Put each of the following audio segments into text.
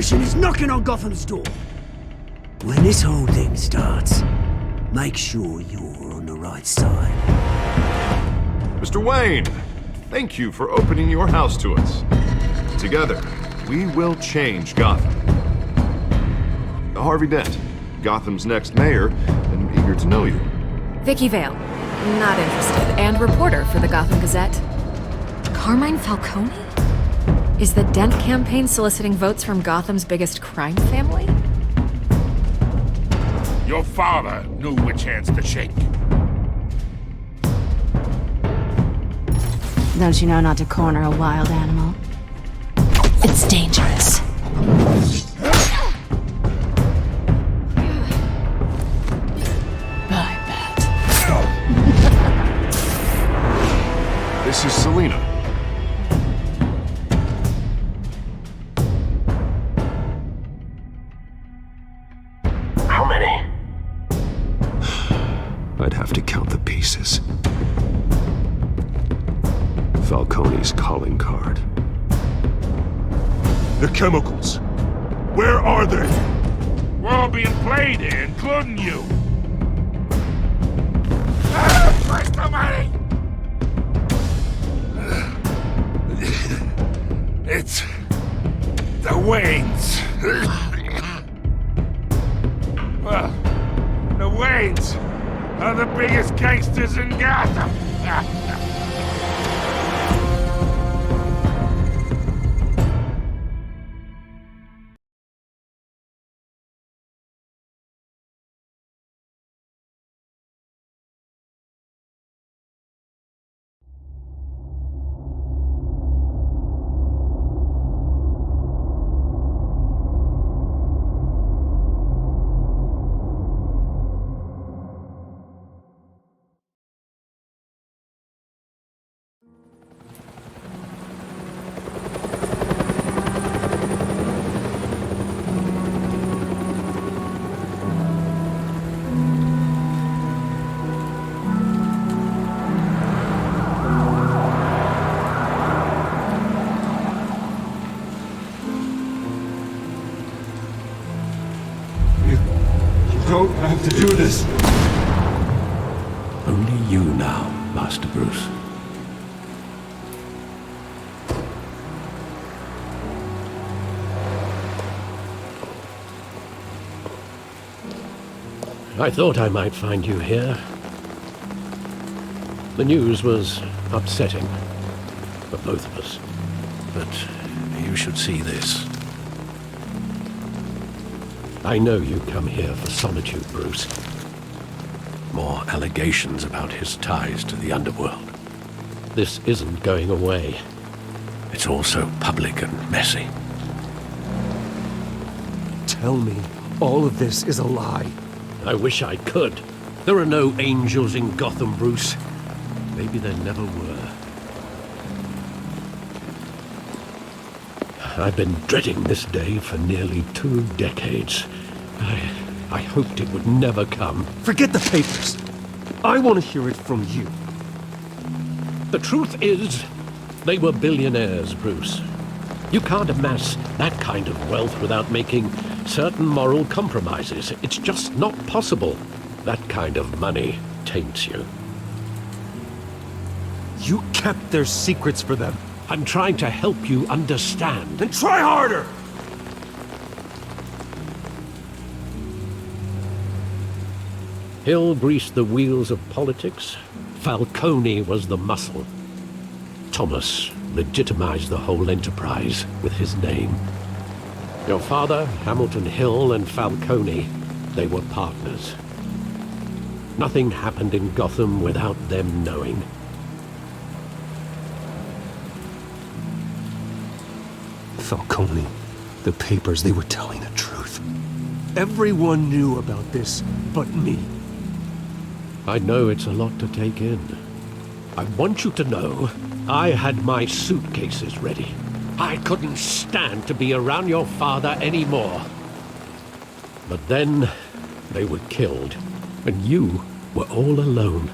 mission is knocking on Gotham's door. When this whole thing starts, make sure you're on the right side. Mr. Wayne, thank you for opening your house to us. Together, we will change Gotham. Harvey Dent, Gotham's next mayor, and eager to know you. Vicky Vale, not interested, and reporter for the Gotham Gazette. Carmine Falcone? Is the Dent campaign soliciting votes from Gotham's biggest crime family? Your father knew which hands to shake. Don't you know not to corner a wild animal? It's dangerous. I bet. This is Selina. How many? I'd have to count the pieces. Falcone's calling card. The chemicals. Where are they? We're all being played here, including you. Where's the money? It's the Waynes. Well, the Waynes are the biggest gangsters in Gotham. Don't have to do this. Only you now, Master Bruce. I thought I might find you here. The news was upsetting for both of us. But you should see this. I know you come here for solitude, Bruce. More allegations about his ties to the underworld. This isn't going away. It's all so public and messy. Tell me all of this is a lie. I wish I could. There are no angels in Gotham, Bruce. Maybe there never were. I've been dreading this day for nearly 2 decades. I hoped it would never come. Forget the papers. I want to hear it from you. The truth is, they were billionaires, Bruce. You can't amass that kind of wealth without making certain moral compromises. It's just not possible. That kind of money taints you. You kept their secrets for them. I'm trying to help you understand. Then try harder! Hill greased the wheels of politics. Falcone was the muscle. Thomas legitimized the whole enterprise with his name. Your father, Hamilton Hill, and Falcone, they were partners. Nothing happened in Gotham without them knowing. Falcone, the papers, they were telling the truth. Everyone knew about this but me. I know it's a lot to take in. I want you to know I had my suitcases ready. I couldn't stand to be around your father anymore. But then they were killed, and you were all alone.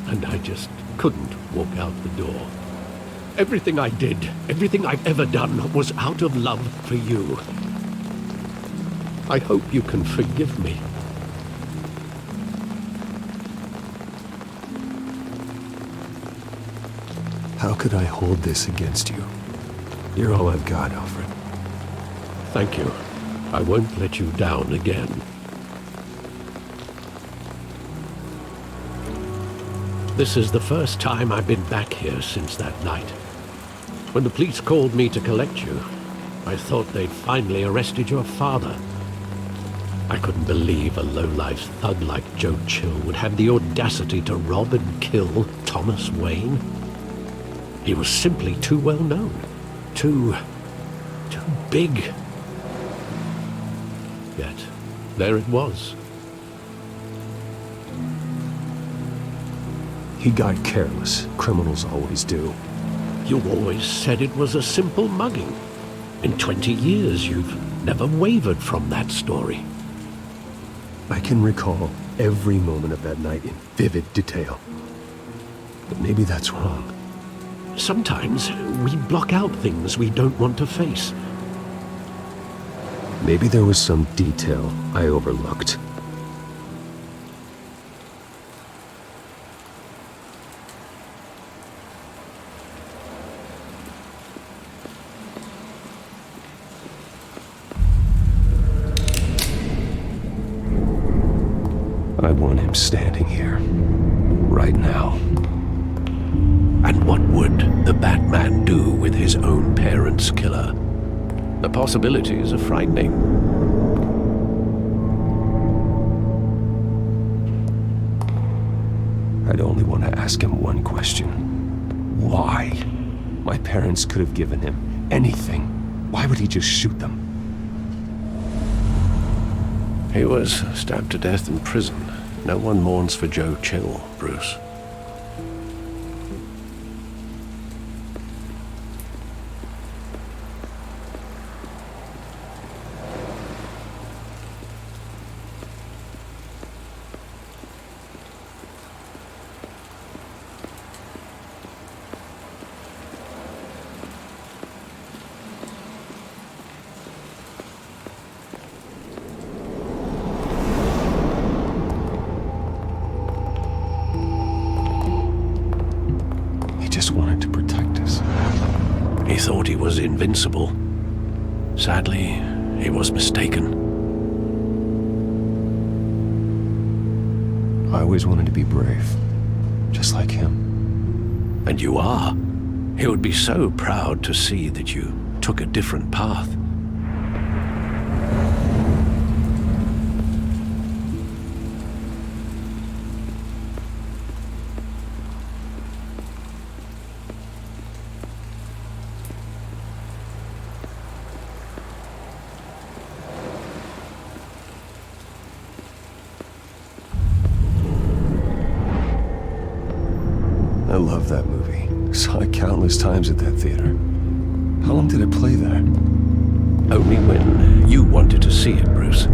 And I just couldn't walk out the door. Everything I did, everything I've ever done was out of love for you. I hope you can forgive me. How could I hold this against you? You're all I've got, Alfred. Thank you. I won't let you down again. This is the first time I've been back here since that night. When the police called me to collect you, I thought they'd finally arrested your father. I couldn't believe a low-life thug like Joe Chill would have the audacity to rob and kill Thomas Wayne. He was simply too well known. Too big. Yet, there it was. He got careless. Criminals always do. You always said it was a simple mugging. In 20 years, you've never wavered from that story. I can recall every moment of that night in vivid detail. But maybe that's wrong. Sometimes we block out things we don't want to face. Maybe there was some detail I overlooked. I want him standing here, right now. And what would the Batman do with his own parents' killer? The possibilities are frightening. I'd only want to ask him one question. Why? My parents could have given him anything. Why would he just shoot them? He was stabbed to death in prison. No one mourns for Joe Chill, Bruce. Just wanted to protect us. He thought he was invincible. Sadly, he was mistaken. I always wanted to be brave, just like him. And you are. He would be so proud to see that you took a different path. I love that movie. Saw it countless times at that theater. How long did it play there? Only when you wanted to see it, Bruce.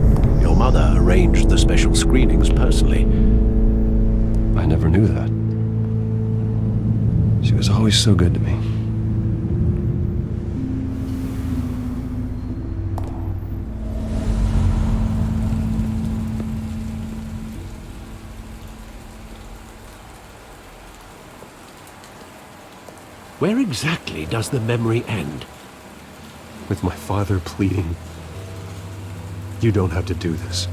Your mother arranged the special screenings personally. I never knew that. She was always so good to me. Where exactly does the memory end? With my father pleading, "You don't have to do this."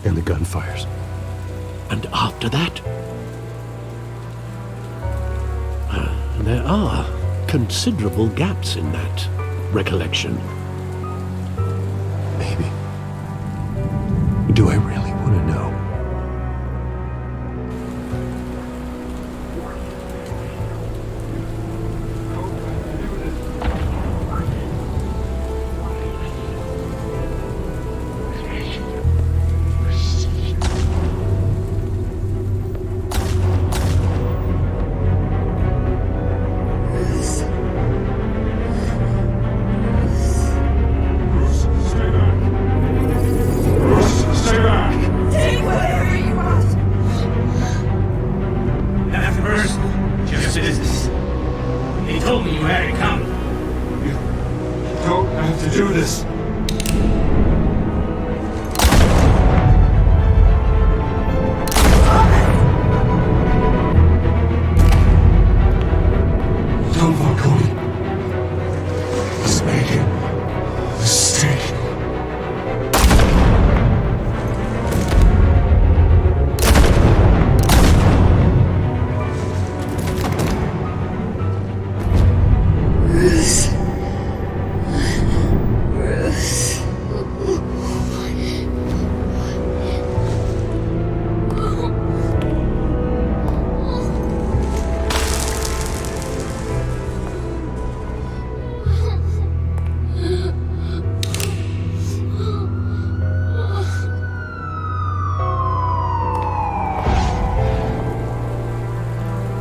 And the gunfires. And after that? There are considerable gaps in that recollection. Maybe. Do I really want to know?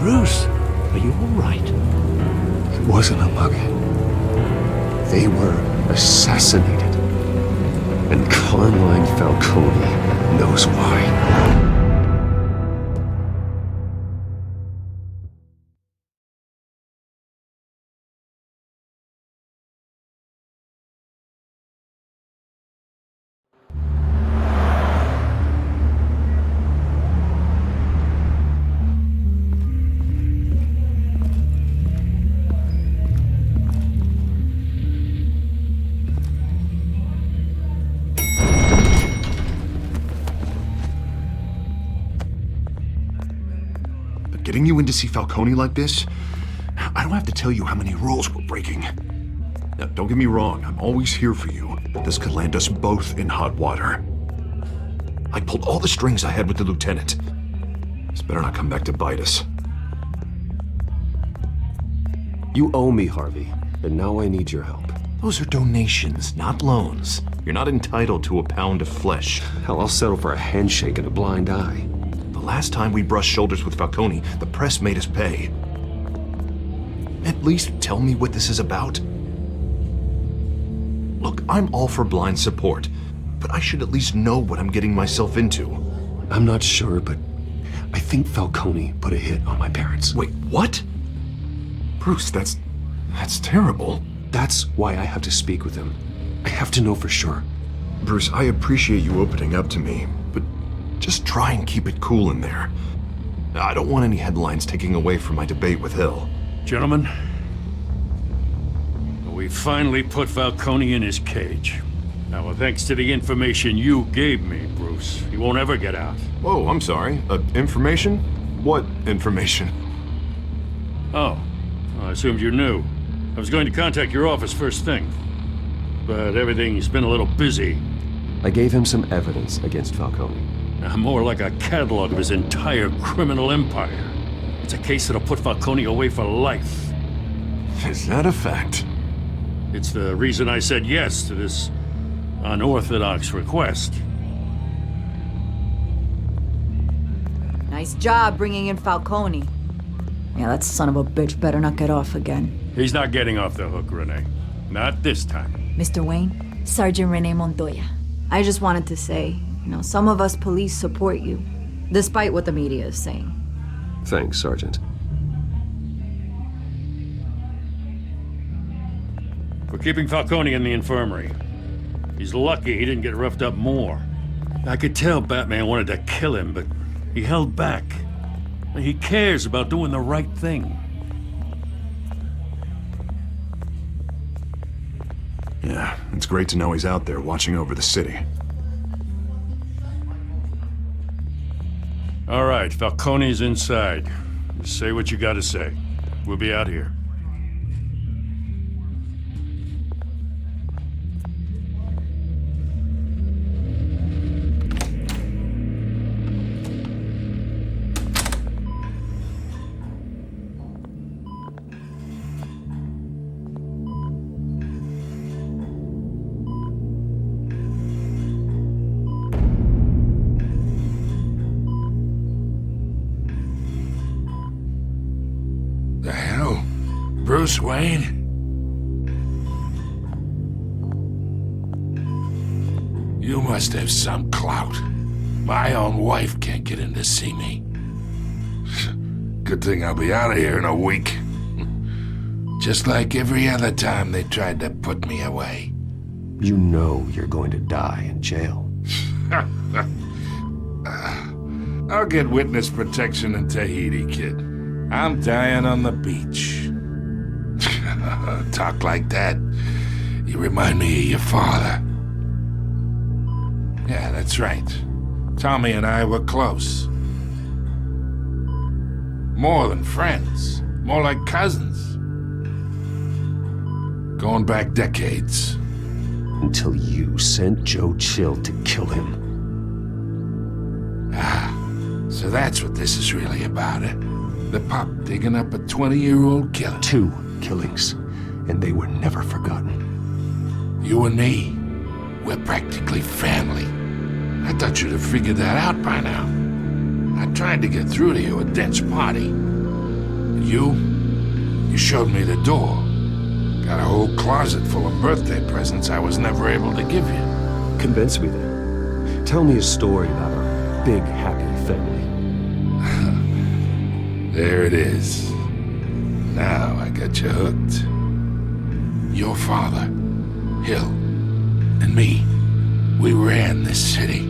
Bruce, are you all right? It wasn't a bug. They were assassinated. And Carmine Falcone knows why. Getting you in to see Falcone like this? I don't have to tell you how many rules we're breaking. Now, don't get me wrong, I'm always here for you, but this could land us both in hot water. I pulled all the strings I had with the lieutenant. This better not come back to bite us. You owe me, Harvey, and now I need your help. Those are donations, not loans. You're not entitled to a pound of flesh. Hell, I'll settle for a handshake and a blind eye. The last time we brushed shoulders with Falcone, the press made us pay. At least tell me what this is about. Look, I'm all for blind support, but I should at least know what I'm getting myself into. I'm not sure, but I think Falcone put a hit on my parents. Wait, what? Bruce, that's terrible. That's why I have to speak with him. I have to know for sure. Bruce, I appreciate you opening up to me, but just try and keep it cool in there. I don't want any headlines taking away from my debate with Hill. Gentlemen, we finally put Falcone in his cage. Now, well, thanks to the information you gave me, Bruce, he won't ever get out. Whoa, I'm sorry. Information? What information? Oh, I assumed you knew. I was going to contact your office first thing, but everything's been a little busy. I gave him some evidence against Falcone. More like a catalog of his entire criminal empire. It's a case that'll put Falcone away for life. Is that a fact? It's the reason I said yes to this unorthodox request. Nice job bringing in Falcone. Yeah, that son of a bitch better not get off again. He's not getting off the hook, Renee. Not this time. Mr. Wayne, Sergeant Renee Montoya. I just wanted to say, some of us police support you, despite what the media is saying. Thanks, Sergeant. We're keeping Falcone in the infirmary. He's lucky he didn't get roughed up more. I could tell Batman wanted to kill him, but he held back. He cares about doing the right thing. Yeah, it's great to know he's out there watching over the city. All right, Falcone's inside. Just say what you gotta say. We'll be out here. Bruce Wayne? You must have some clout. My own wife can't get in to see me. Good thing I'll be out of here in a week. Just like every other time they tried to put me away. You know you're going to die in jail. I'll get witness protection in Tahiti, kid. I'm dying on the beach. Talk like that. You remind me of your father. Yeah, that's right. Tommy and I were close. More than friends. More like cousins. Going back decades. Until you sent Joe Chill to kill him. So that's what this is really about, eh? The pop digging up a 20-year-old killer. 2 killings, and they were never forgotten. You and me, we're practically family. I thought you'd have figured that out by now. I tried to get through to you at Dent's party. You showed me the door. Got a whole closet full of birthday presents I was never able to give you. Convince me then. Tell me a story about our big, happy family. There it is. Now I got you hooked. Your father, Hill, and me, we ran this city.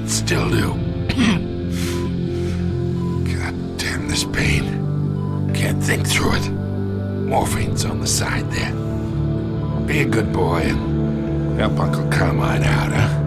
Still do. God damn this pain. Can't think through it. Morphine's on the side there. Be a good boy and help Uncle Carmine out, huh?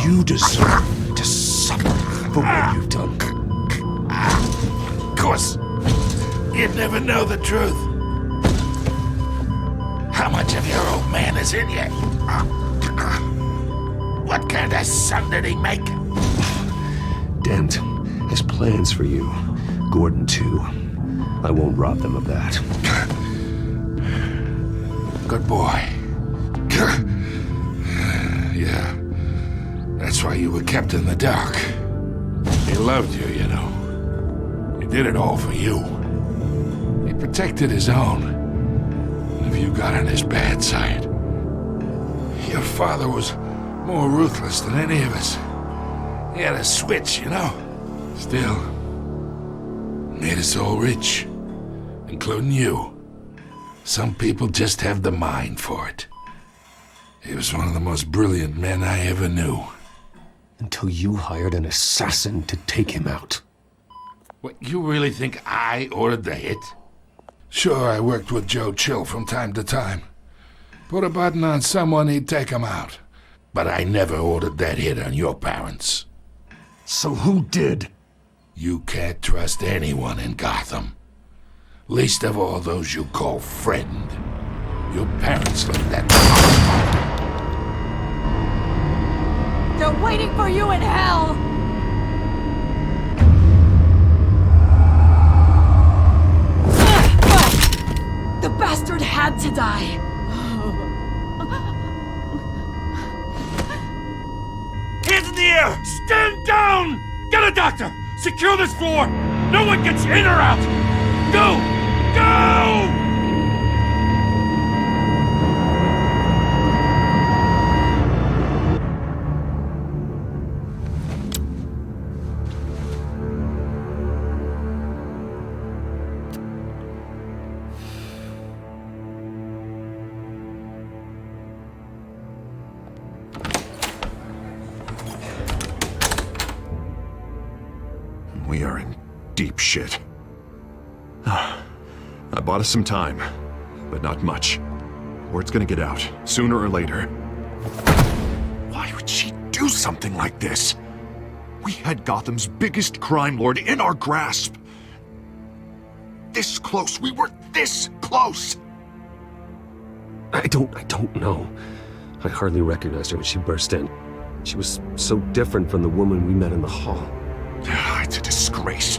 You deserve to suffer for what you've done. Of course, you'd never know the truth. How much of your old man is in you? What kind of son did he make? Dent has plans for you. Gordon, too. I won't rob them of that. Good boy. Yeah. That's why you were kept in the dark. He loved you, you know. He did it all for you. He protected his own. And if you got on his bad side, your father was more ruthless than any of us. He had a switch, you know. Still, made us all rich, including you. Some people just have the mind for it. He was one of the most brilliant men I ever knew. Until you hired an assassin to take him out. What, you really think I ordered the hit? Sure, I worked with Joe Chill from time to time. Put a button on someone, he'd take him out. But I never ordered that hit on your parents. So who did? You can't trust anyone in Gotham. Least of all those you call friend. Your parents let that... They're waiting for you in hell! The bastard had to die! Hands in the air! Stand down! Get a doctor! Secure this floor! No one gets in or out! Go! Go! We are in deep shit. I bought us some time, but not much. Word's gonna get out, sooner or later. Why would she do something like this? We had Gotham's biggest crime lord in our grasp. This close, we were this close! I don't know. I hardly recognized her when she burst in. She was so different from the woman we met in the hall. It's a disgrace.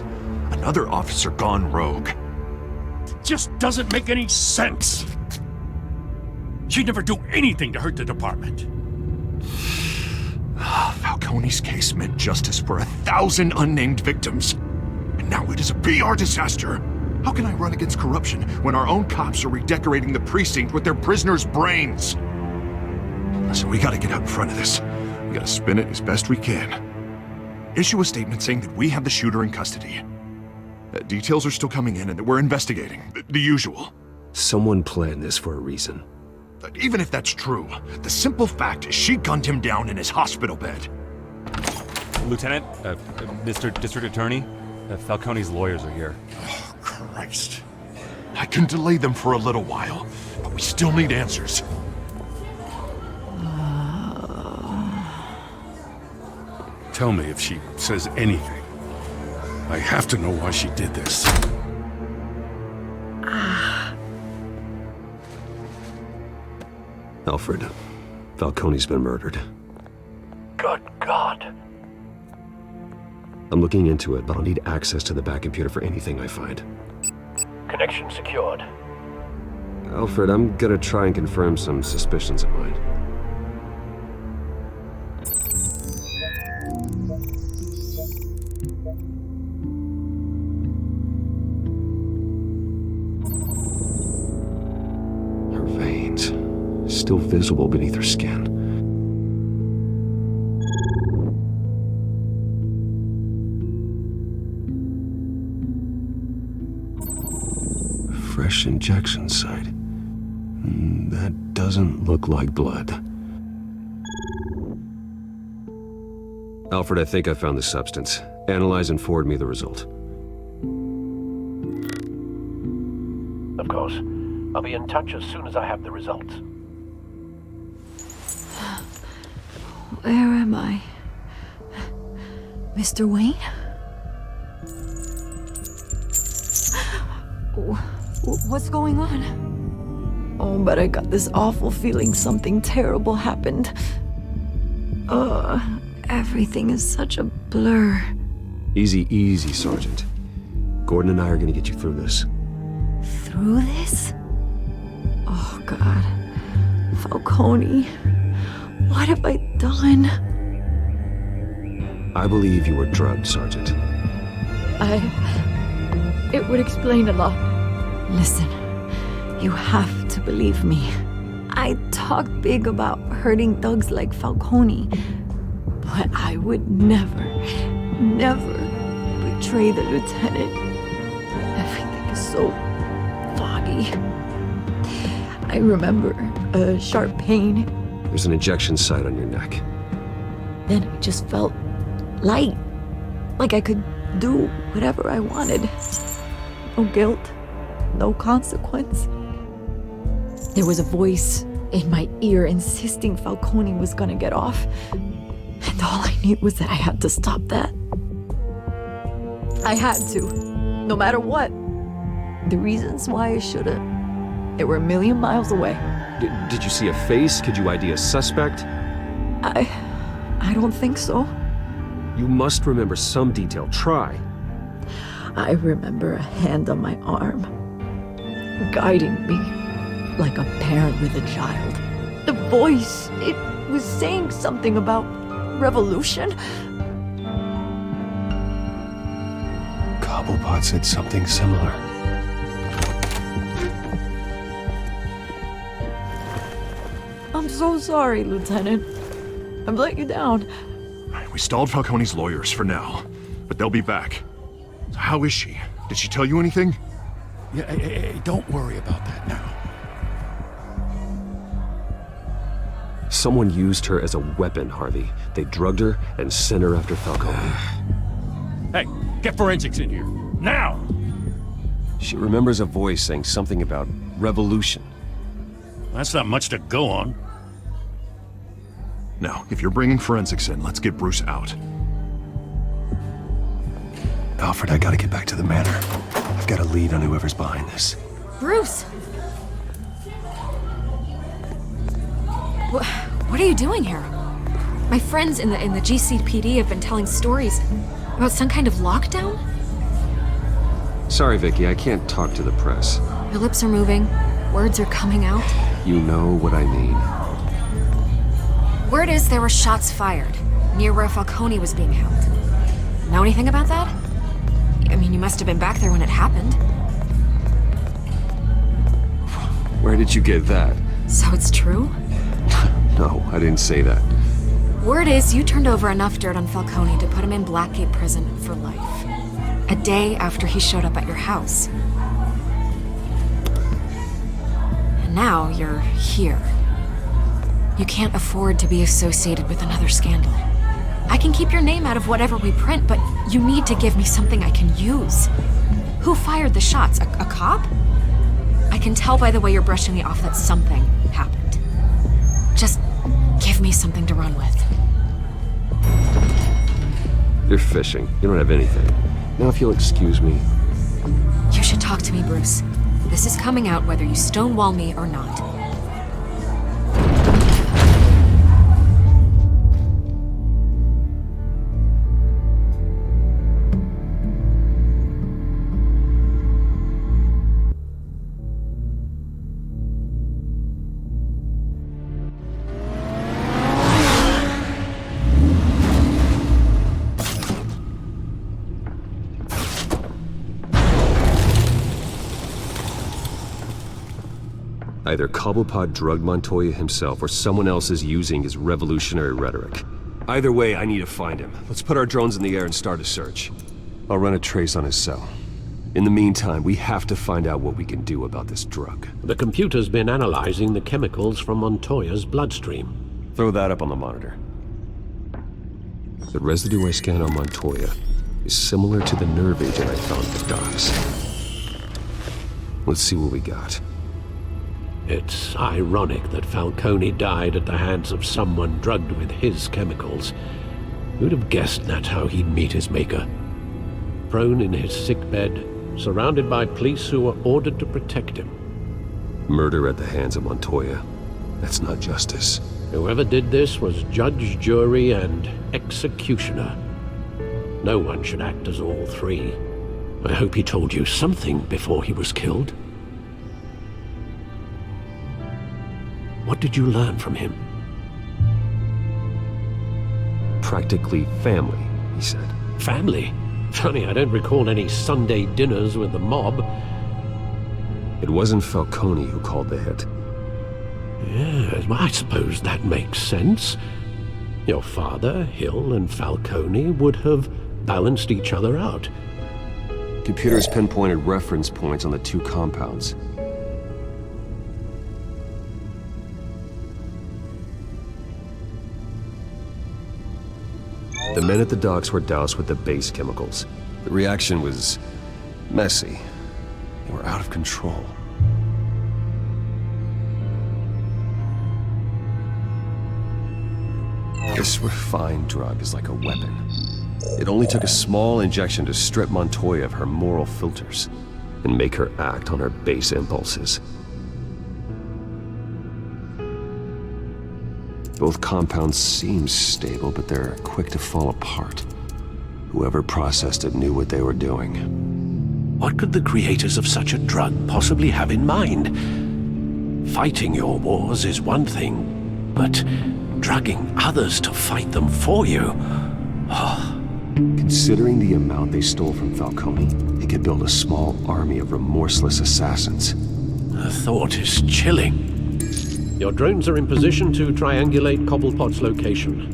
Another officer gone rogue. It just doesn't make any sense. She'd never do anything to hurt the department. Falcone's case meant justice for 1,000 unnamed victims. And now it is a PR disaster. How can I run against corruption when our own cops are redecorating the precinct with their prisoners' brains? Listen, we gotta get out in front of this. We gotta spin it as best we can. Issue a statement saying that we have the shooter in custody. Details are still coming in and that we're investigating. The usual. Someone planned this for a reason. Even if that's true, the simple fact is she gunned him down in his hospital bed. Lieutenant, Mr. District Attorney, Falcone's lawyers are here. Oh, Christ. I can delay them for a little while, but we still need answers. Tell me if she says anything. I have to know why she did this. Alfred, Falcone's been murdered. Good God. I'm looking into it, but I'll need access to the back computer for anything I find. Connection secured. Alfred, I'm gonna try and confirm some suspicions of mine. Her veins, still visible beneath her skin. Fresh injection site. That doesn't look like blood. Alfred, I think I found the substance. Analyze and forward me the result. Of course. I'll be in touch as soon as I have the results. Where am I? Mr. Wayne? What's going on? Oh, but I got this awful feeling something terrible happened. Everything is such a blur. Easy, easy, Sergeant. Gordon and I are gonna get you through this. Through this? Oh, God. Falcone. What have I done? I believe you were drugged, Sergeant. It would explain a lot. Listen, you have to believe me. I talk big about hurting thugs like Falcone, but I would never betray the lieutenant. Everything is so foggy. I remember a sharp pain. There's an injection site on your neck. Then I just felt light, like I could do whatever I wanted. No guilt, no consequence. There was a voice in my ear insisting Falcone was gonna get off. And all I knew was that I had to stop that. I had to, no matter what. The reasons why I should've, they were a million miles away. Did you see a face? Could you ID a suspect? I don't think so. You must remember some detail. Try. I remember a hand on my arm, guiding me like a parent with a child. The voice, it was saying something about revolution. Cobblepot said something similar. I'm so sorry, Lieutenant. I've let you down. We stalled Falcone's lawyers for now, but they'll be back. So how is she? Did she tell you anything? Yeah, hey, don't worry about that now. Someone used her as a weapon, Harvey. They drugged her and sent her after Falcone. Hey, get forensics in here. Now! She remembers a voice saying something about revolution. That's not much to go on. Now, if you're bringing forensics in, let's get Bruce out. Alfred, I gotta get back to the manor. I've got a lead on whoever's behind this. Bruce! What are you doing here? My friends in the GCPD have been telling stories about some kind of lockdown? Sorry, Vicky, I can't talk to the press. Your lips are moving, words are coming out. You know what I mean. Word is there were shots fired near where Falcone was being held. Know anything about that? I mean, you must have been back there when it happened. Where did you get that? So it's true? No, I didn't say that. Word is you turned over enough dirt on Falcone to put him in Blackgate Prison for life. A day after he showed up at your house. And now you're here. You can't afford to be associated with another scandal. I can keep your name out of whatever we print, but you need to give me something I can use. Who fired the shots? A cop? I can tell by the way you're brushing me off that something happened. Just give me something to run with. You're fishing. You don't have anything. Now if you'll excuse me. You should talk to me, Bruce. This is coming out whether you stonewall me or not. Either Cobblepot drugged Montoya himself, or someone else is using his revolutionary rhetoric. Either way, I need to find him. Let's put our drones in the air and start a search. I'll run a trace on his cell. In the meantime, we have to find out what we can do about this drug. The computer's been analyzing the chemicals from Montoya's bloodstream. Throw that up on the monitor. The residue I scanned on Montoya is similar to the nerve agent I found at the docks. Let's see what we got. It's ironic that Falcone died at the hands of someone drugged with his chemicals. Who'd have guessed that's how he'd meet his maker? Prone in his sickbed, surrounded by police who were ordered to protect him. Murder at the hands of Montoya. That's not justice. Whoever did this was judge, jury, and executioner. No one should act as all three. I hope he told you something before he was killed. What did you learn from him? Practically family, he said. Family? Funny, I don't recall any Sunday dinners with the mob. It wasn't Falcone who called the hit. Yes, well, I suppose that makes sense. Your father, Hill, and Falcone would have balanced each other out. Computers pinpointed reference points on the two compounds. The men at the docks were doused with the base chemicals. The reaction was messy. They were out of control. This refined drug is like a weapon. It only took a small injection to strip Montoya of her moral filters and make her act on her base impulses. Both compounds seem stable, but they're quick to fall apart. Whoever processed it knew what they were doing. What could the creators of such a drug possibly have in mind? Fighting your wars is one thing, but drugging others to fight them for you? Oh. Considering the amount they stole from Falcone, they could build a small army of remorseless assassins. The thought is chilling. Your drones are in position to triangulate Cobblepot's location.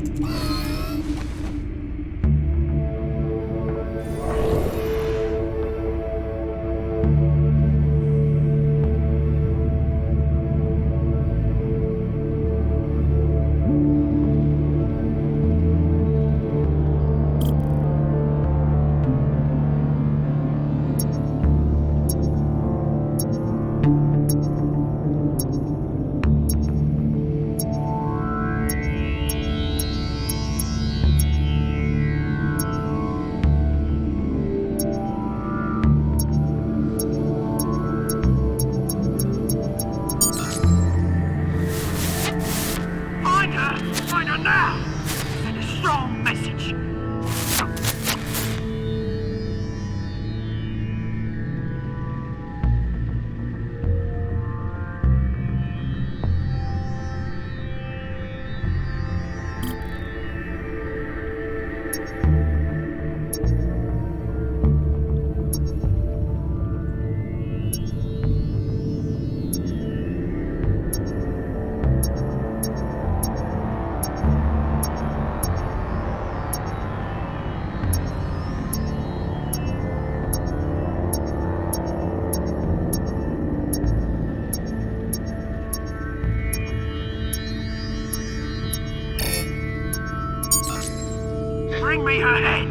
Bring me her head!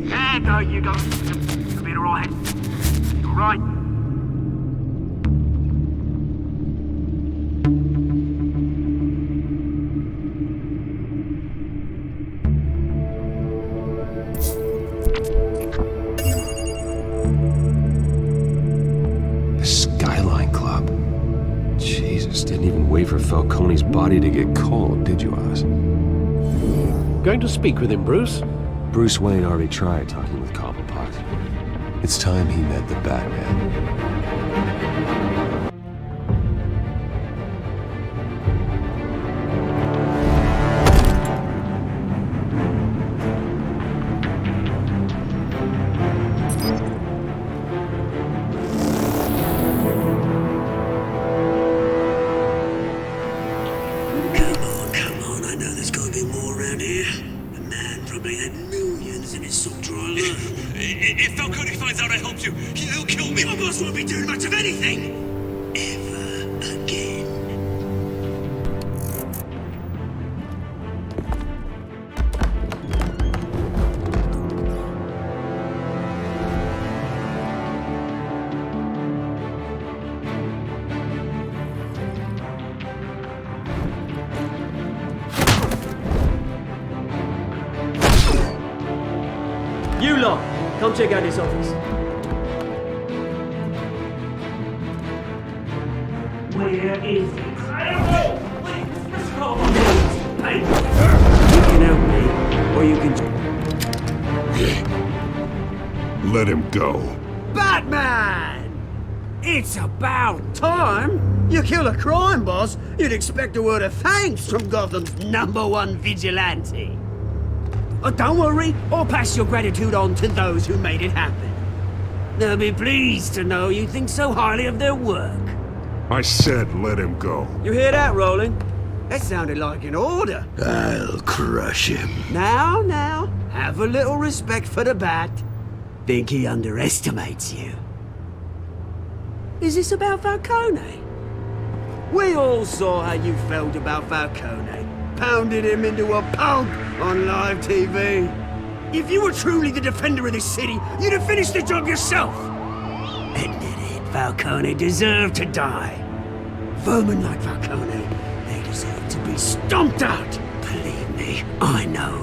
There go, you go. You'll be alright. You alright? Didn't even wait for Falcone's body to get cold, did you, Oz? Going to speak with him, Bruce? Bruce Wayne already tried talking with Cobblepot. It's time he met the Batman. Come on, I know there's gotta be more around here. The man probably had millions in his salt drawer alone. If Falcone finds out I helped you, he'll kill me. Your boss won't be doing much of anything. Ever again. You lot, come check out this office. Where is it? I don't know! Please, Mr. Cole. Hey, you can help me, or you can... Let him go. Batman! It's about time! You kill a crime boss, you'd expect a word of thanks from Gotham's #1 vigilante. Oh, don't worry, I'll pass your gratitude on to those who made it happen. They'll be pleased to know you think so highly of their work. I said let him go. You hear that, Roland? That sounded like an order. I'll crush him. Now, have a little respect for the Bat. Think he underestimates you. Is this about Falcone? We all saw how you felt about Falcone. Pounded him into a pulp on live TV. If you were truly the defender of this city, you'd have finished the job yourself. Admit it, Falcone deserved to die. Vermin like Falcone, they deserve to be stomped out. Believe me, I know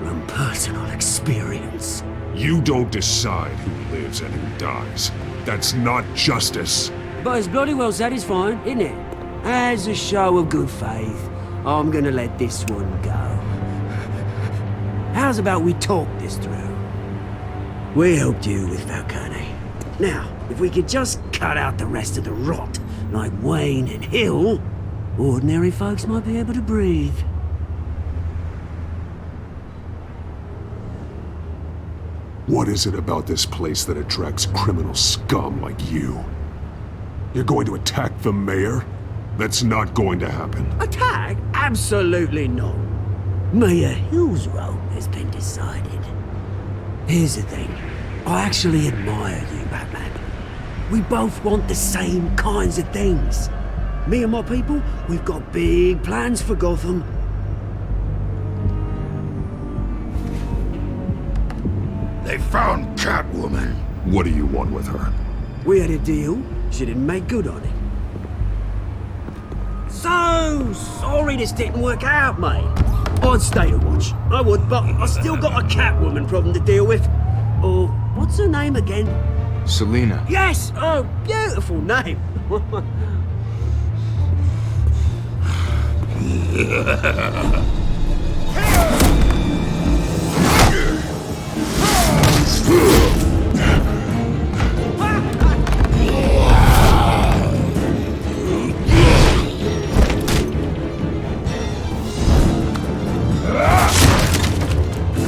from personal experience. You don't decide who lives and who dies. That's not justice. But it's bloody well satisfying, isn't it? As a show of good faith, I'm gonna let this one go. How's about we talk this through? We helped you with Falcone. Now, if we could just cut out the rest of the rot, like Wayne and Hill, ordinary folks might be able to breathe. What is it about this place that attracts criminal scum like you? You're going to attack the mayor? That's not going to happen. Attack? Absolutely not. Mayor Hill's role has been decided. Here's the thing. I actually admire you, Batman. We both want the same kinds of things. Me and my people, we've got big plans for Gotham. They found Catwoman. What do you want with her? We had a deal. She didn't make good on it. So sorry this didn't work out, mate. I'd stay to watch. I would, but I still got a Catwoman problem to deal with. Or, what's her name again? Selina. Yes! Oh, beautiful name.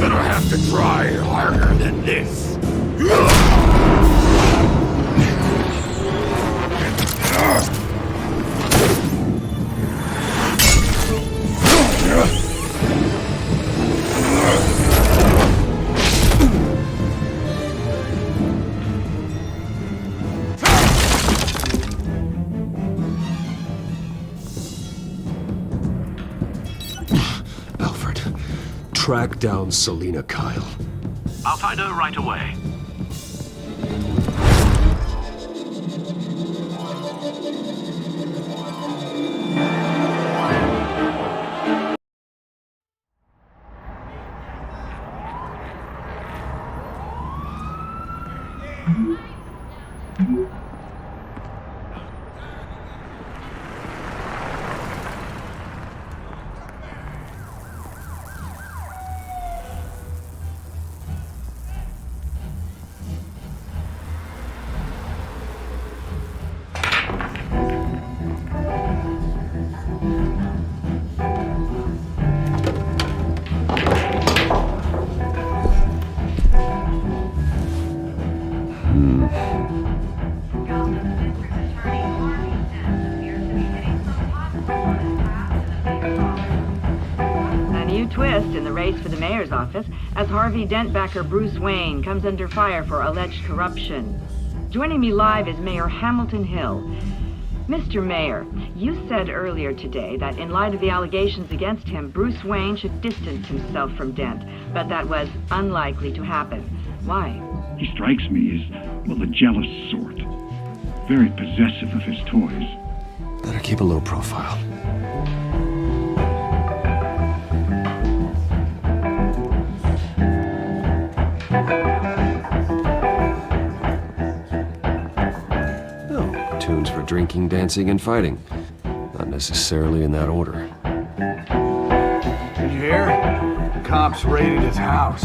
Gonna have to try harder than this. Alfred, track down Selina Kyle. I'll find her right away. twist in the race for the mayor's office as Harvey Dent backer Bruce Wayne comes under fire for alleged corruption. Joining me live is Mayor Hamilton Hill. Mr. Mayor, you said earlier today that in light of the allegations against him, Bruce Wayne should distance himself from Dent, but that was unlikely to happen. Why? He strikes me as, well, the jealous sort. Very possessive of his toys. Better keep a low profile. Oh, tunes for drinking, dancing, and fighting. Not necessarily in that order. Did you hear? The cops raided his house.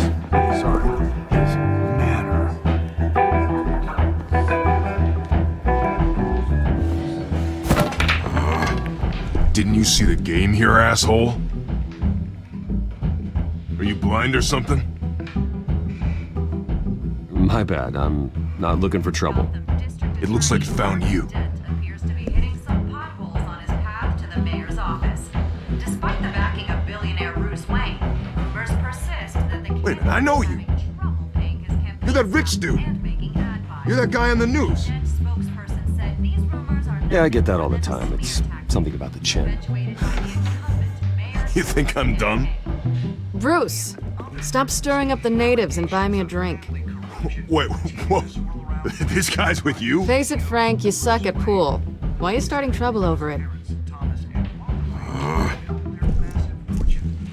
Sorry, his manor. Didn't you see the game here, asshole? Are you blind or something? My bad, I'm not looking for trouble. It looks like it found you. Appears to be hitting some potholes on his path to the mayor's office. Despite the backing of billionaire Bruce Wayne, rumors persist that the Wait a minute, I know you. You're that rich dude. You're that guy on the news. Yeah, I get that all the time. It's something about the chin. You think I'm dumb? Bruce, stop stirring up the natives and buy me a drink. Wait, whoa. This guy's with you? Face it, Frank, you suck at pool. Why are you starting trouble over it?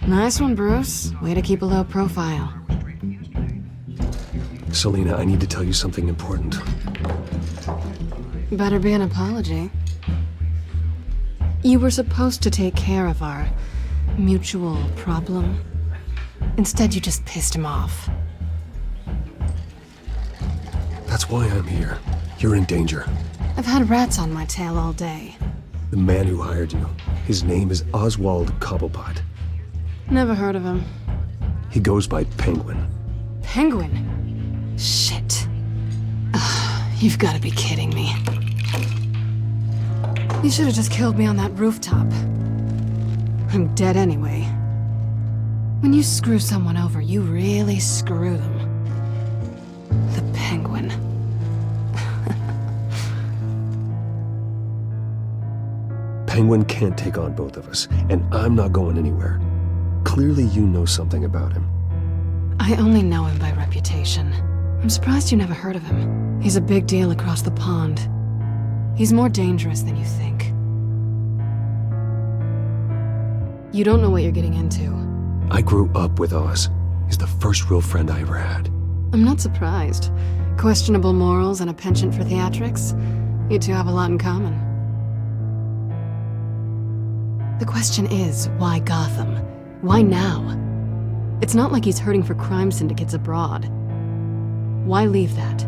Nice one, Bruce. Way to keep a low profile. Selina, I need to tell you something important. Better be an apology. You were supposed to take care of our mutual problem. Instead, you just pissed him off. That's why I'm here. You're in danger. I've had rats on my tail all day. The man who hired you, his name is Oswald Cobblepot. Never heard of him. He goes by Penguin. Penguin? Shit. You've got to be kidding me. You should have just killed me on that rooftop. I'm dead anyway. When you screw someone over, you really screw them. The Penguin. Penguin can't take on both of us, and I'm not going anywhere. Clearly you know something about him. I only know him by reputation. I'm surprised you never heard of him. He's a big deal across the pond. He's more dangerous than you think. You don't know what you're getting into. I grew up with Oz. He's the first real friend I ever had. I'm not surprised. Questionable morals and a penchant for theatrics. You two have a lot in common. The question is, why Gotham? Why now? It's not like he's hurting for crime syndicates abroad. Why leave that?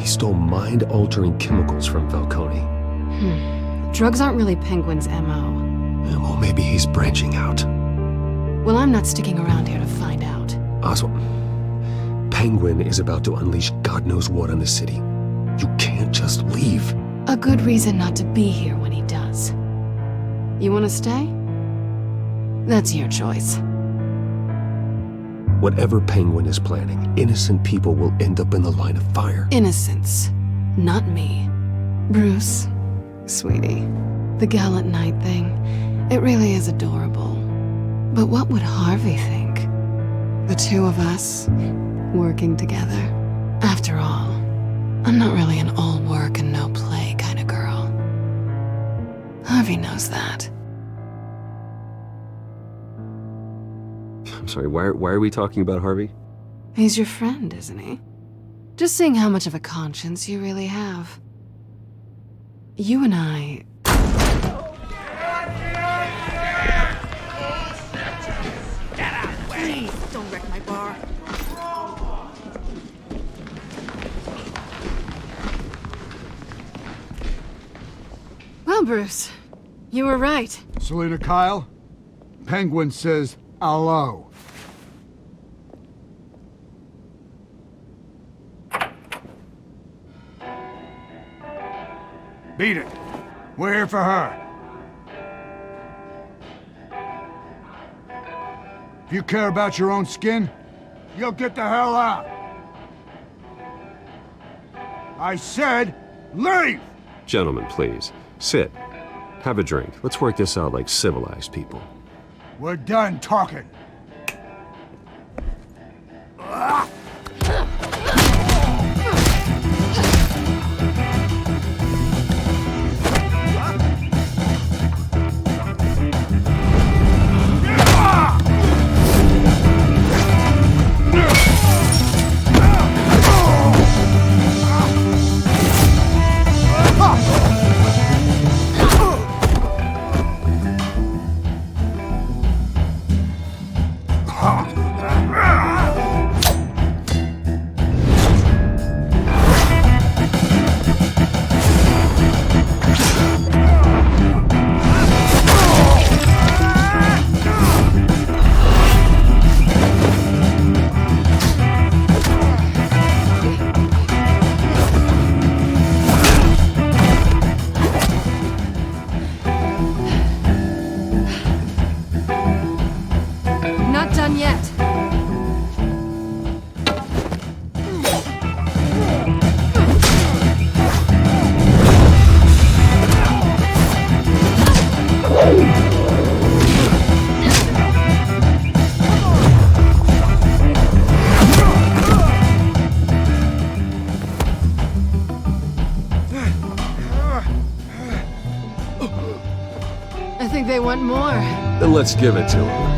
He stole mind-altering chemicals from Falcone. Drugs aren't really Penguin's MO. Well, maybe he's branching out. Well, I'm not sticking around here to find out. Oswald, Penguin is about to unleash God knows what on the city. You can't just leave. A good reason not to be here when he does. You want to stay? That's your choice. Whatever Penguin is planning, innocent people will end up in the line of fire. Innocence, not me. Bruce, sweetie, the gallant knight thing, it really is adorable. But what would Harvey think? The two of us, working together. After all, I'm not really an all work and no play kind of girl. Harvey knows that. I'm sorry, why are we talking about Harvey? He's your friend, isn't he? Just seeing how much of a conscience you really have. You and I... Get out of the way! Please, don't wreck my bar. Well, Bruce, you were right. Selina Kyle, Penguin says hello. Beat it. We're here for her. If you care about your own skin, you'll get the hell out. I said, leave! Gentlemen, please. Sit. Have a drink. Let's work this out like civilized people. We're done talking. Not done yet. I think they want more. Then let's give it to them.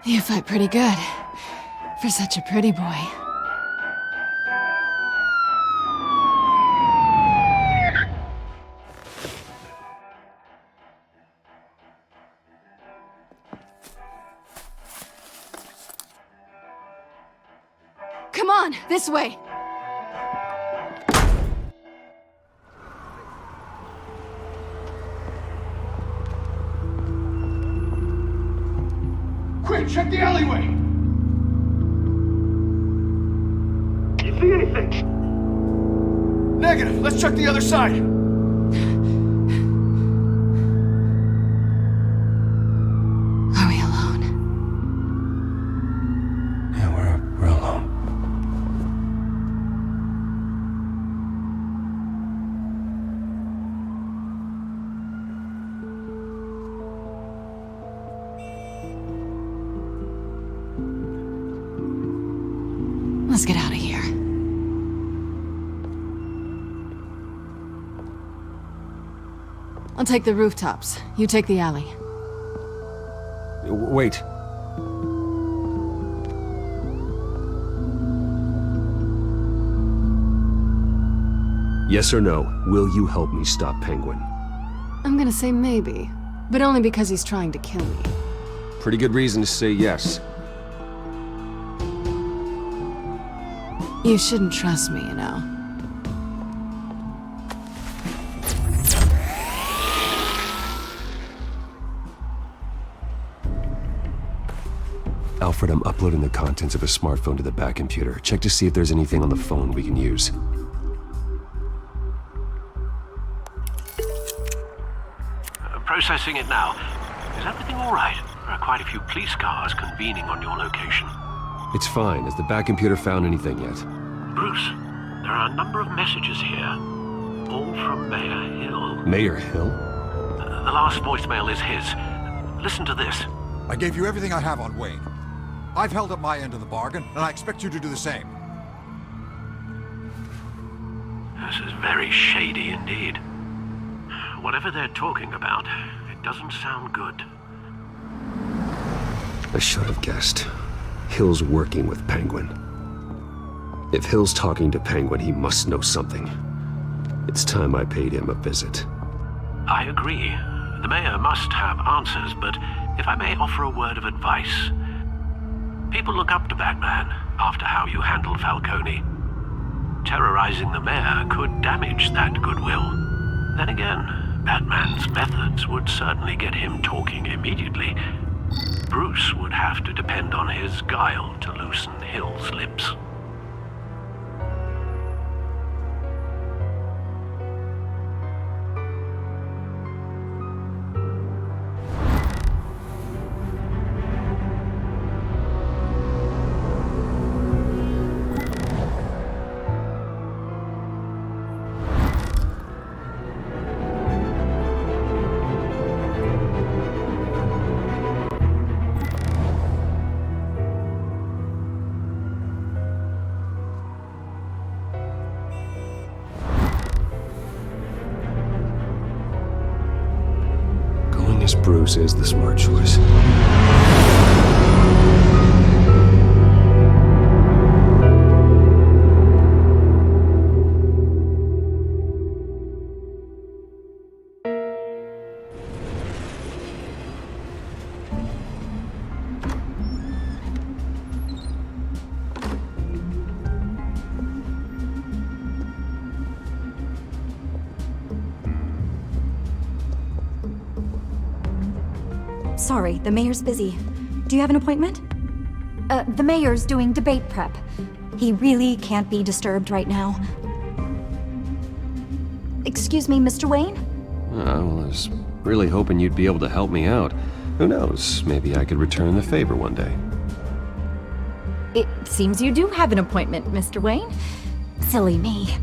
You fight pretty good. For such a pretty boy. Come on, this way! Quick, check the alleyway! You see anything? Negative. Let's check the other side. Are we alone? Yeah, we're alone. Let's get out of here. I'll take the rooftops. You take the alley. Wait. Yes or no, will you help me stop Penguin? I'm gonna say maybe, but only because he's trying to kill me. Pretty good reason to say yes. You shouldn't trust me, you know. Alfred, I'm uploading the contents of a smartphone to the back computer. Check to see if there's anything on the phone we can use. Processing it now. Is everything all right? There are quite a few police cars convening on your location. It's fine. Has the back computer found anything yet? Bruce, there are a number of messages here. All from Mayor Hill. Mayor Hill? The last voicemail is his. Listen to this. I gave you everything I have on Wayne. I've held up my end of the bargain, and I expect you to do the same. This is very shady indeed. Whatever they're talking about, it doesn't sound good. I should have guessed. Hill's working with Penguin. If Hill's talking to Penguin, he must know something. It's time I paid him a visit. I agree. The mayor must have answers, but if I may offer a word of advice. People look up to Batman after how you handled Falcone. Terrorizing the mayor could damage that goodwill. Then again, Batman's methods would certainly get him talking immediately. Bruce would have to depend on his guile to loosen Hill's lips. Bruce is the smart choice. Sorry, the mayor's busy. Do you have an appointment? The mayor's doing debate prep. He really can't be disturbed right now. Excuse me, Mr. Wayne? Well, I was really hoping you'd be able to help me out. Who knows, maybe I could return the favor one day. It seems you do have an appointment, Mr. Wayne. Silly me.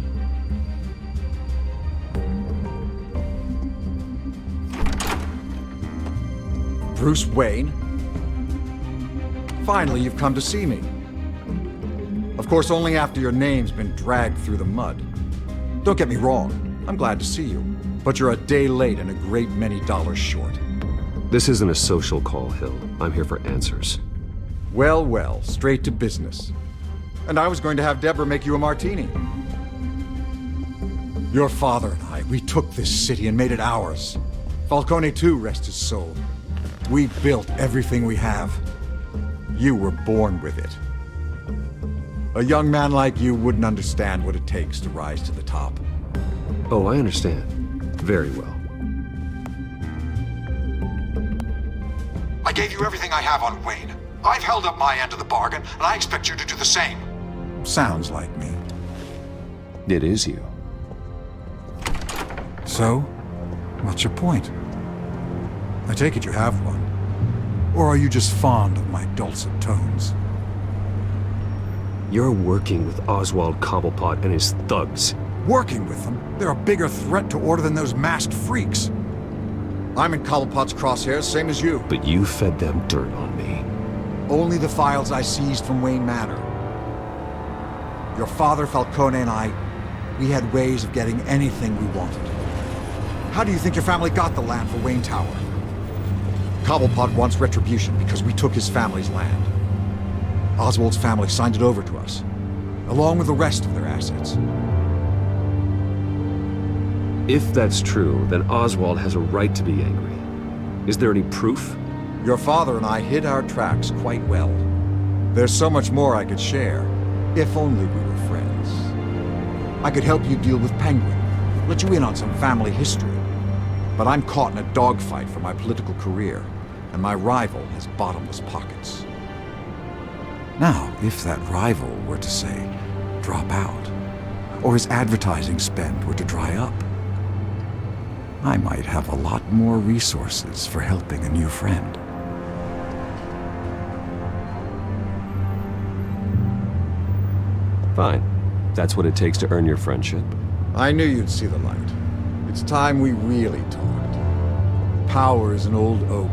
Bruce Wayne? Finally, you've come to see me. Of course, only after your name's been dragged through the mud. Don't get me wrong, I'm glad to see you. But you're a day late and a great many dollars short. This isn't a social call, Hill. I'm here for answers. Well, well, straight to business. And I was going to have Deborah make you a martini. Your father and I, we took this city and made it ours. Falcone too, rest his soul. We built everything we have. You were born with it. A young man like you wouldn't understand what it takes to rise to the top. Oh, I understand. Very well. I gave you everything I have on Wayne. I've held up my end of the bargain, and I expect you to do the same. Sounds like me. It is you. So, what's your point? I take it you have one. Or are you just fond of my dulcet tones? You're working with Oswald Cobblepot and his thugs. Working with them? They're a bigger threat to order than those masked freaks. I'm in Cobblepot's crosshairs, same as you. But you fed them dirt on me. Only the files I seized from Wayne Manor. Your father, Falcone, and I, we had ways of getting anything we wanted. How do you think your family got the land for Wayne Tower? Cobblepot wants retribution because we took his family's land. Oswald's family signed it over to us, along with the rest of their assets. If that's true, then Oswald has a right to be angry. Is there any proof? Your father and I hid our tracks quite well. There's so much more I could share, if only we were friends. I could help you deal with Penguin, let you in on some family history. But I'm caught in a dogfight for my political career, and my rival has bottomless pockets. Now, if that rival were to say, drop out, or his advertising spend were to dry up, I might have a lot more resources for helping a new friend. Fine. That's what it takes to earn your friendship. I knew you'd see the light. It's time we really talked. Power is an old oak.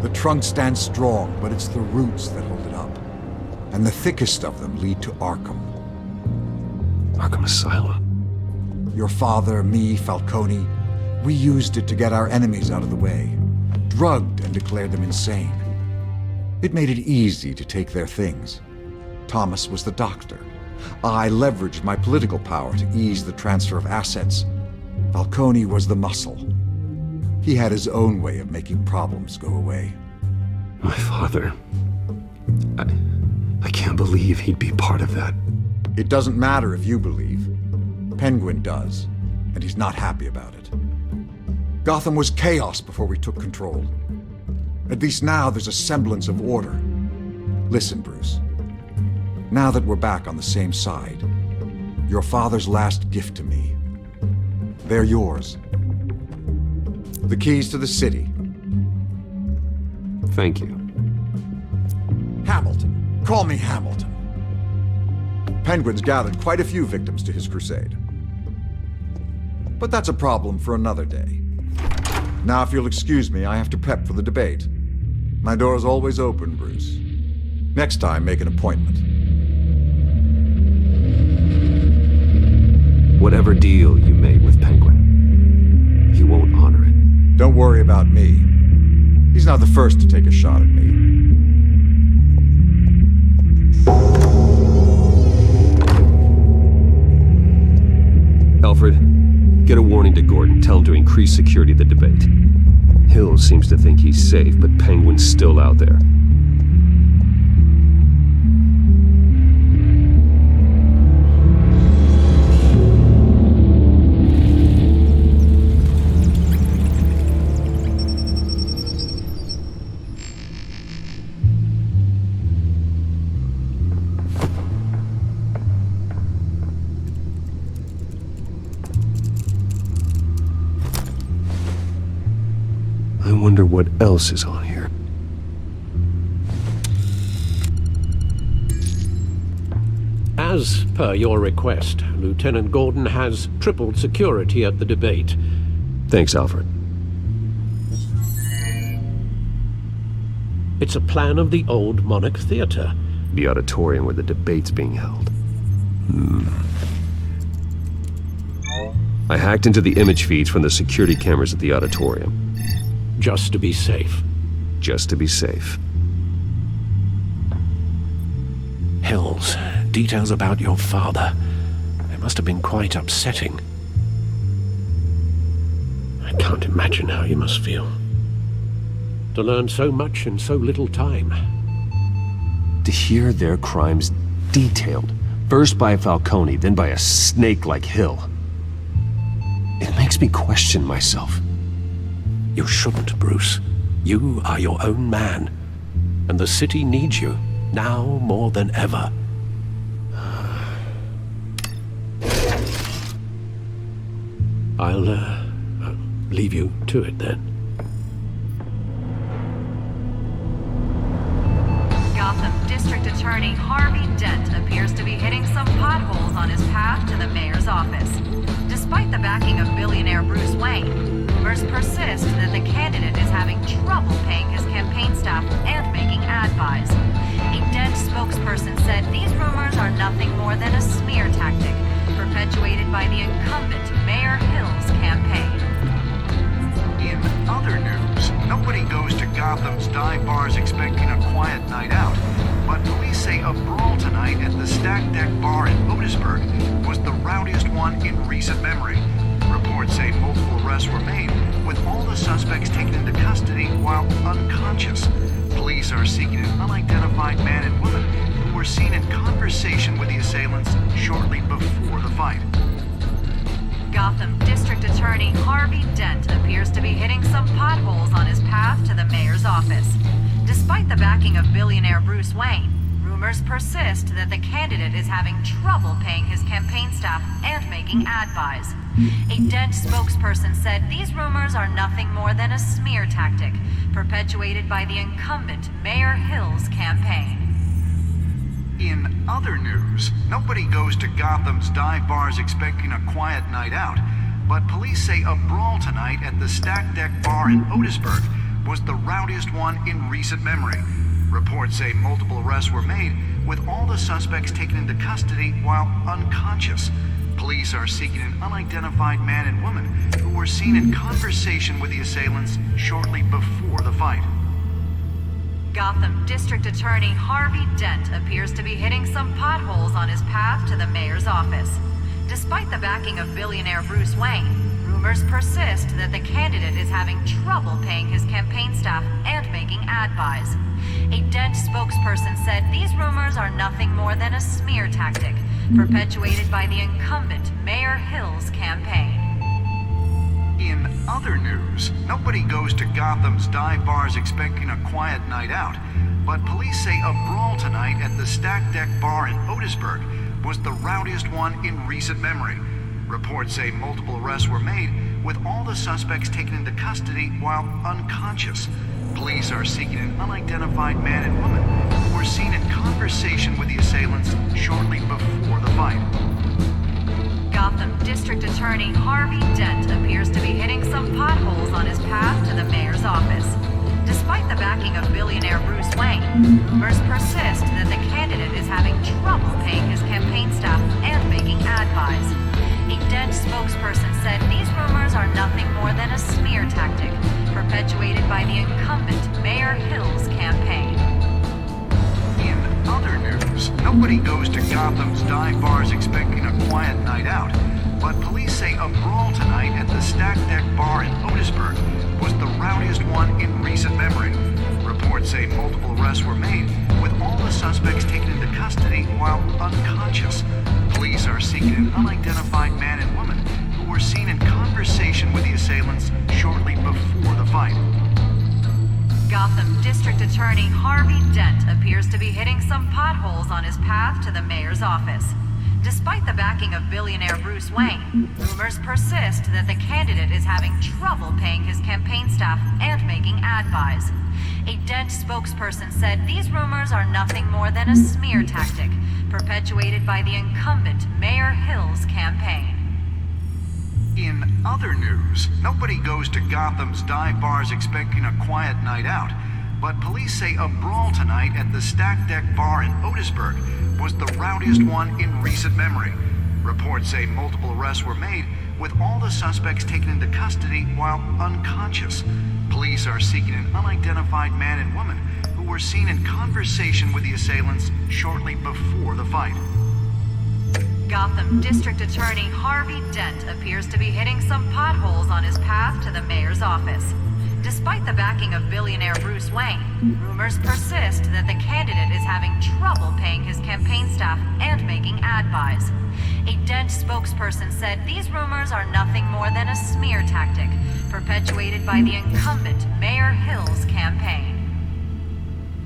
The trunk stands strong, but it's the roots that hold it up. And the thickest of them lead to Arkham. Arkham Asylum? Your father, me, Falcone, we used it to get our enemies out of the way. Drugged and declared them insane. It made it easy to take their things. Thomas was the doctor. I leveraged my political power to ease the transfer of assets. Falcone was the muscle. He had his own way of making problems go away. My father... I can't believe he'd be part of that. It doesn't matter if you believe. Penguin does, and he's not happy about it. Gotham was chaos before we took control. At least now there's a semblance of order. Listen, Bruce. Now that we're back on the same side, your father's last gift to me, they're yours. The keys to the city. Thank you. Hamilton. Call me Hamilton. Penguin's gathered quite a few victims to his crusade. But that's a problem for another day. Now, if you'll excuse me, I have to prep for the debate. My door is always open, Bruce. Next time, make an appointment. Whatever deal you made with Penguin, he won't honor it. Don't worry about me. He's not the first to take a shot at me. Alfred, get a warning to Gordon. Tell him to increase security of the debate. Hill seems to think he's safe, but Penguin's still out there. I wonder what else is on here. As per your request, Lieutenant Gordon has tripled security at the debate. Thanks, Alfred. It's a plan of the old Monarch Theater. The auditorium where the debate's being held. I hacked into the image feeds from the security cameras at the auditorium. Just to be safe. Just to be safe. Hills, details about your father. They must have been quite upsetting. I can't imagine how you must feel. To learn so much in so little time. To hear their crimes detailed, first by Falcone, then by a snake like Hill. It makes me question myself. You shouldn't, Bruce. You are your own man. And the city needs you, now more than ever. I'll leave you to it then. Gotham District Attorney Harvey Dent appears to be hitting some potholes on his path to the mayor's office. Despite the backing of billionaire Bruce Wayne, rumors persist that the candidate is having trouble paying his campaign staff and making ad buys. A Dent spokesperson said these rumors are nothing more than a smear tactic perpetuated by the incumbent Mayor Hill's campaign. In other news, nobody goes to Gotham's dive bars expecting a quiet night out, but police say a brawl tonight at the Stack Deck Bar in Otisburg was the rowdiest one in recent memory. Reports say multiple arrests were made, with all the suspects taken into custody while unconscious. Police are seeking an unidentified man and woman who were seen in conversation with the assailants shortly before the fight. Gotham District Attorney Harvey Dent appears to be hitting some potholes on his path to the mayor's office. Despite the backing of billionaire Bruce Wayne, rumors persist that the candidate is having trouble paying his campaign staff and making ad buys. A Dent spokesperson said these rumors are nothing more than a smear tactic perpetuated by the incumbent Mayor Hill's campaign. In other news, nobody goes to Gotham's dive bars expecting a quiet night out, but police say a brawl tonight at the Stack Deck Bar in Otisburg was the rowdiest one in recent memory. Reports say multiple arrests were made, with all the suspects taken into custody while unconscious. Police are seeking an unidentified man and woman who were seen in conversation with the assailants shortly before the fight. Gotham District Attorney Harvey Dent appears to be hitting some potholes on his path to the mayor's office. Despite the backing of billionaire Bruce Wayne, rumors persist that the candidate is having trouble paying his campaign staff and making ad buys. A Dent spokesperson said these rumors are nothing more than a smear tactic perpetuated by the incumbent Mayor Hill's campaign. In other news, nobody goes to Gotham's dive bars expecting a quiet night out, but police say a brawl tonight at the Stack Deck Bar in Otisburg was the rowdiest one in recent memory. Reports say multiple arrests were made, with all the suspects taken into custody while unconscious. Police are seeking an unidentified man and woman who were seen in conversation with the assailants shortly before the fight. Gotham District Attorney Harvey Dent appears to be hitting some potholes on his path to the mayor's office. Despite the backing of billionaire Bruce Wayne, rumors persist that the candidate is having trouble paying his campaign staff and making ad buys. A Dent spokesperson said these rumors are nothing more than a smear tactic perpetuated by the incumbent Mayor Hill's campaign. In other news, nobody goes to Gotham's dive bars expecting a quiet night out, but police say a brawl tonight at the Stack Deck Bar in Otisburg was the rowdiest one in recent memory. Reports say multiple arrests were made, with all the suspects taken into custody while unconscious. Police are seeking an unidentified man and woman who were seen in conversation with the assailants shortly before the fight. Gotham District Attorney Harvey Dent appears to be hitting some potholes on his path to the mayor's office. Despite the backing of billionaire Bruce Wayne, rumors persist that the candidate is having trouble paying his campaign staff and making ad buys. A Dent spokesperson said these rumors are nothing more than a smear tactic perpetuated by the incumbent Mayor Hill's campaign. In other news, nobody goes to Gotham's dive bars expecting a quiet night out, but police say a brawl tonight at the Stack Deck Bar in Otisburg was the rowdiest one in recent memory. Reports say multiple arrests were made, with all the suspects taken into custody while unconscious. Police are seeking an unidentified man and woman who were seen in conversation with the assailants shortly before the fight. Gotham District Attorney Harvey Dent appears to be hitting some potholes on his path to the mayor's office. Despite the backing of billionaire Bruce Wayne, rumors persist that the candidate is having trouble paying his campaign staff and making ad buys. A Dent spokesperson said these rumors are nothing more than a smear tactic perpetuated by the incumbent Mayor Hill's campaign.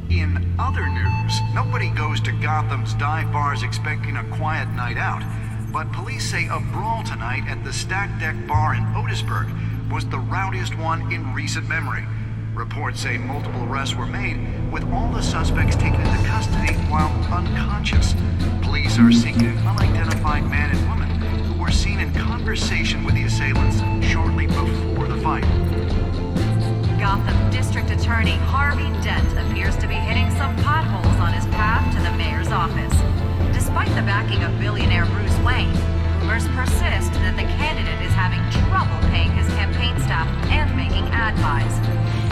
In other news, nobody goes to Gotham's dive bars expecting a quiet night out, but police say a brawl tonight at the Stack Deck Bar in Otisburg was the rowdiest one in recent memory. Reports say multiple arrests were made, with all the suspects taken into custody while unconscious. Police are seeking an unidentified man and woman who were seen in conversation with the assailants shortly before the fight. Gotham District Attorney Harvey Dent appears to be hitting some potholes on his path to the mayor's office. Despite the backing of billionaire Bruce Wayne, rumors persist that the candidate is having trouble paying his campaign staff and making ad buys.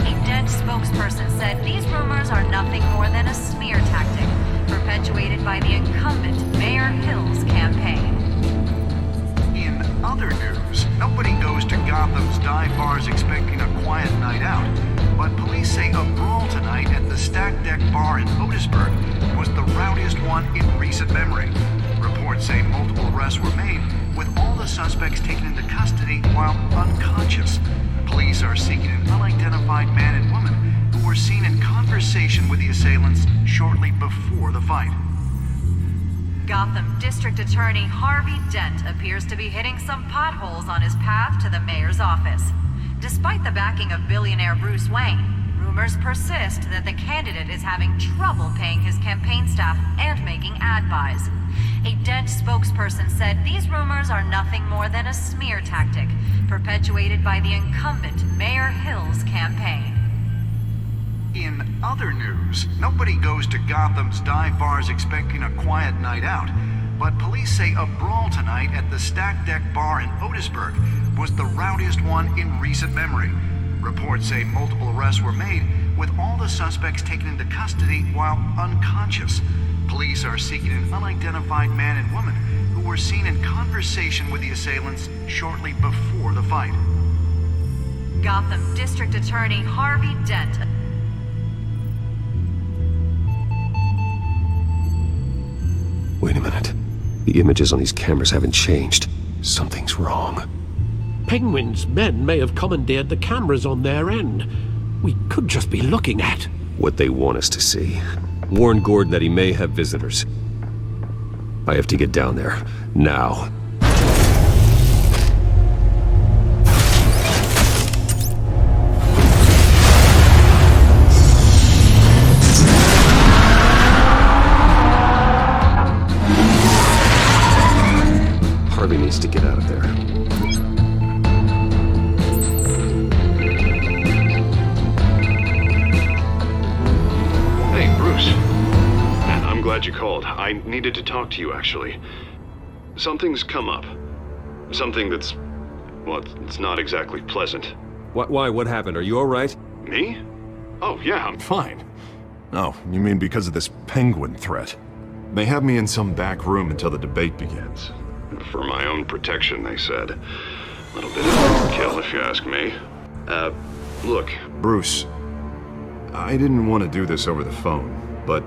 A Dent spokesperson said these rumors are nothing more than a smear tactic perpetuated by the incumbent Mayor Hill's campaign. In other news, nobody goes to Gotham's dive bars expecting a quiet night out, but police say a brawl tonight at the Stack Deck Bar in Otisburg was the rowdiest one in recent memory. Reports say multiple arrests were made, with all the suspects taken into custody while unconscious. Police are seeking an unidentified man and woman who were seen in conversation with the assailants shortly before the fight. Gotham District Attorney Harvey Dent appears to be hitting some potholes on his path to the mayor's office. Despite the backing of billionaire Bruce Wayne, rumors persist that the candidate is having trouble paying his campaign staff and making ad buys. A Dent spokesperson said these rumors are nothing more than a smear tactic perpetuated by the incumbent Mayor Hill's campaign. In other news, nobody goes to Gotham's dive bars expecting a quiet night out, but police say a brawl tonight at the Stack Deck Bar in Otisburg was the rowdiest one in recent memory. Reports say multiple arrests were made, with all the suspects taken into custody while unconscious. Police are seeking an unidentified man and woman who were seen in conversation with the assailants shortly before the fight. Gotham District Attorney Harvey Dent. Wait a minute. The images on these cameras haven't changed. Something's wrong. Penguin's men may have commandeered the cameras on their end. We could just be looking at what they want us to see. Warn Gordon that he may have visitors. I have to get down there. Now. Harvey needs to get out of there. Hey, Bruce. Man, I'm glad you called. I needed to talk to you, actually. Something's come up. Something that's... well, it's not exactly pleasant. Why? What happened? Are you all right? Me? Oh, yeah, I'm fine. Oh, you mean because of this penguin threat? They have me in some back room until the debate begins. For my own protection, they said. A little bit of overkill, if you ask me. Look, Bruce, I didn't want to do this over the phone, but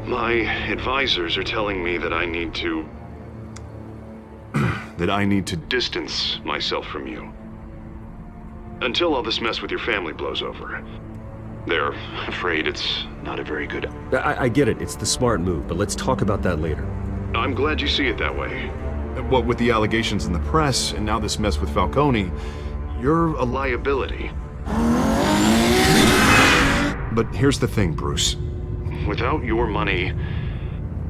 my advisors are telling me that I need to... that I need to distance myself from you. Until all this mess with your family blows over. They're afraid it's not a very good... I get it. It's the smart move, but let's talk about that later. I'm glad you see it that way. What with the allegations in the press, and now this mess with Falcone, you're a liability. But here's the thing, Bruce. Without your money,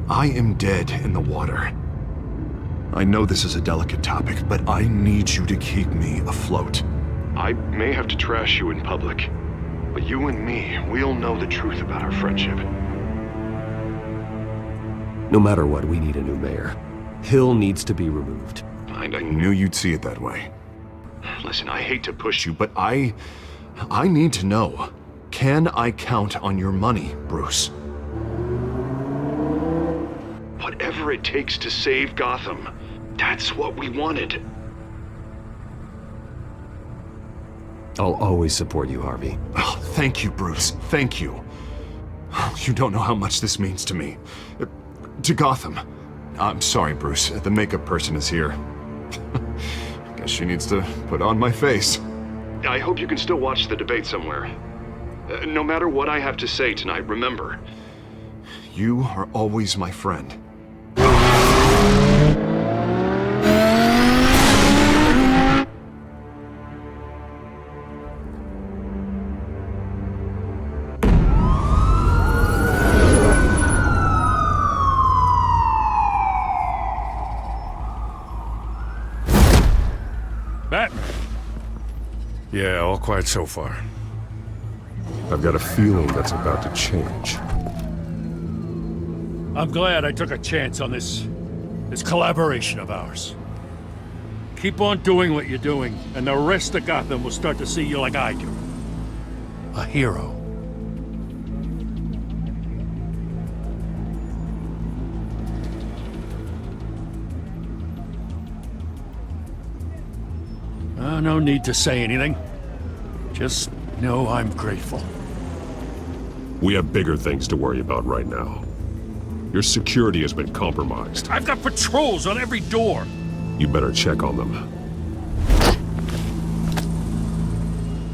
I am dead in the water. I know this is a delicate topic, but I need you to keep me afloat. I may have to trash you in public, but you and me, we'll know the truth about our friendship. No matter what, we need a new mayor. Hill needs to be removed. I knew you'd see it that way. Listen, I hate to push you, but I need to know. Can I count on your money, Bruce? Whatever it takes to save Gotham, that's what we wanted. I'll always support you, Harvey. Oh, thank you, Bruce. Thank you. You don't know how much this means to me. To Gotham. I'm sorry, Bruce. The makeup person is here. Guess she needs to put on my face. I hope you can still watch the debate somewhere. No matter what I have to say tonight, remember, you are always my friend. Batman. Yeah, all quiet so far. I've got a feeling that's about to change. I'm glad I took a chance on this collaboration of ours. Keep on doing what you're doing, and the rest of Gotham will start to see you like I do. A hero. No need to say anything. Just know I'm grateful. We have bigger things to worry about right now. Your security has been compromised. I've got patrols on every door. You better check on them.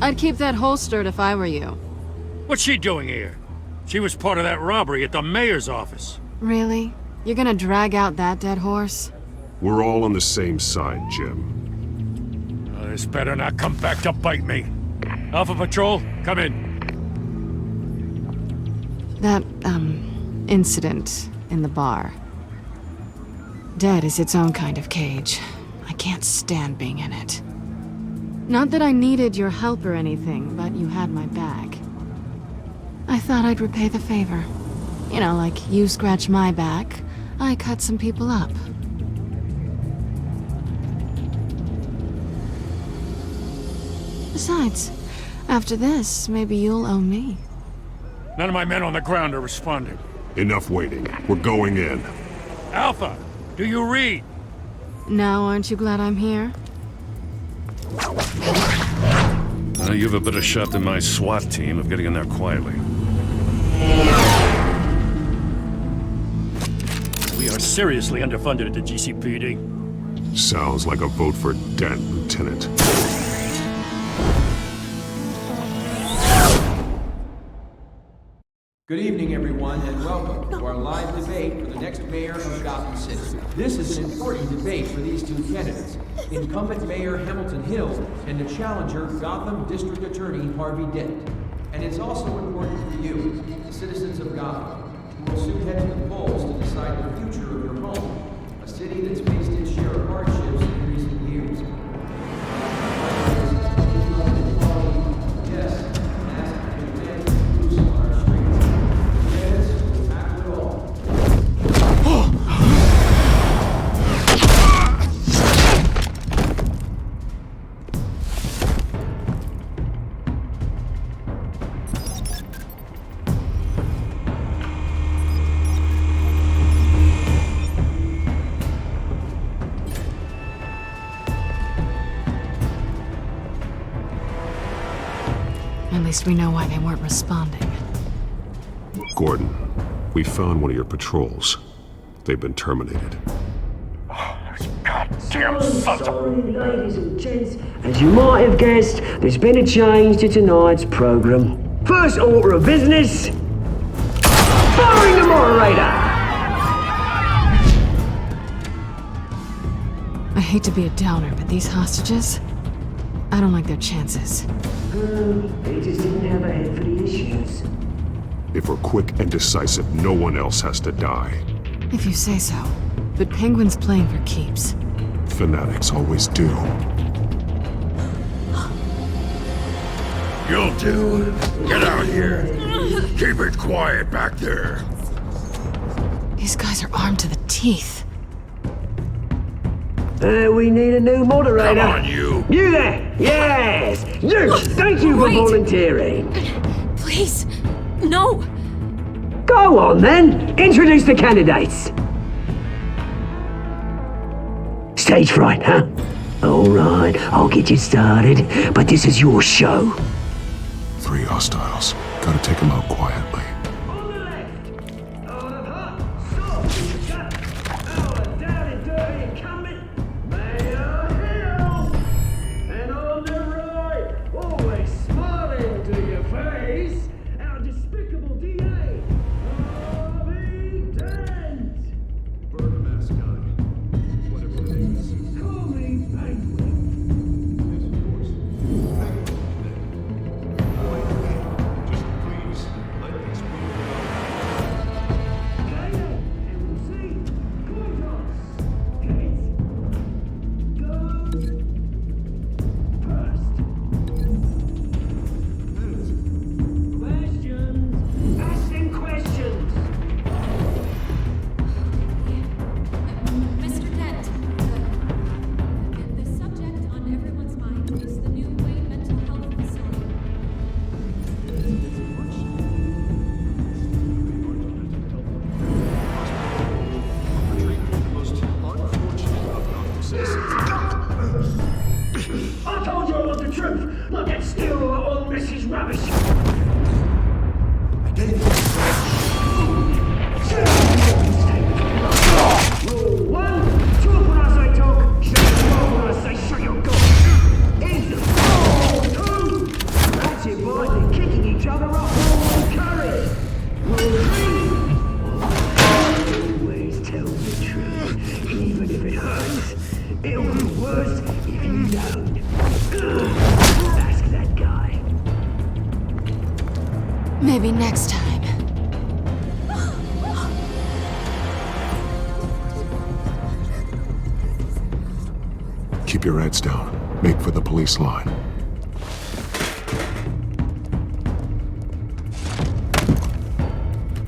I'd keep that holstered if I were you. What's she doing here? She was part of that robbery at the mayor's office. Really? You're gonna drag out that dead horse? We're all on the same side, Jim. This better not come back to bite me. Alpha Patrol, come in. That, incident in the bar. Dead is its own kind of cage. I can't stand being in it. Not that I needed your help or anything, but you had my back. I thought I'd repay the favor. You know, like you scratch my back, I cut some people up. Besides, After this, maybe you'll owe me. None of my men on the ground are responding. Enough waiting. We're going in. Alpha, do you read? Now, aren't you glad I'm here? You have a better shot than my SWAT team of getting in there quietly. We are seriously underfunded at the GCPD. Sounds like a vote for Dent, Lieutenant. Good evening, everyone, and welcome to our live debate for the next mayor of Gotham City. This is an important debate for these two candidates, incumbent Mayor Hamilton Hill and the challenger Gotham District Attorney Harvey Dent. And it's also important for you, the citizens of Gotham, who will soon head to the polls to decide the future of your home, a city that's faced its share of hardships in recent years. Yes. At least we know why they weren't responding. Gordon, we found one of your patrols. They've been terminated. Goddamn sons of... Sorry, ladies and gents. As you might have guessed, there's been a change to tonight's program. First order of business, firing the moderator! I hate to be a downer, but these hostages, I don't like their chances. They just didn't have a head for the issues. If we're quick and decisive, no one else has to die. If you say so. But Penguin's playing for keeps. Fanatics always do. You'll do. Get out here. Keep it quiet back there. These guys are armed to the teeth. We need a new moderator. Come on, you. You there! Yes! You! Thank you for volunteering. Please, no! Go on then! Introduce the candidates. Stage fright, huh? Alright, I'll get you started, but this is your show. 3 hostiles. Gotta take them out quietly. I told you I want the truth, not that steal all Mrs. Rubbish. I did. Rule 1, talk when I say talk, shut your mouth when I say shut your gob. Easy. Rule 2, that's it, boys, they're kicking each other off. Courage. Rule 3, always tell the truth, even if it hurts. It'll be worse if you don't. Ask that guy. Maybe next time. Keep your heads down. Make for the police line.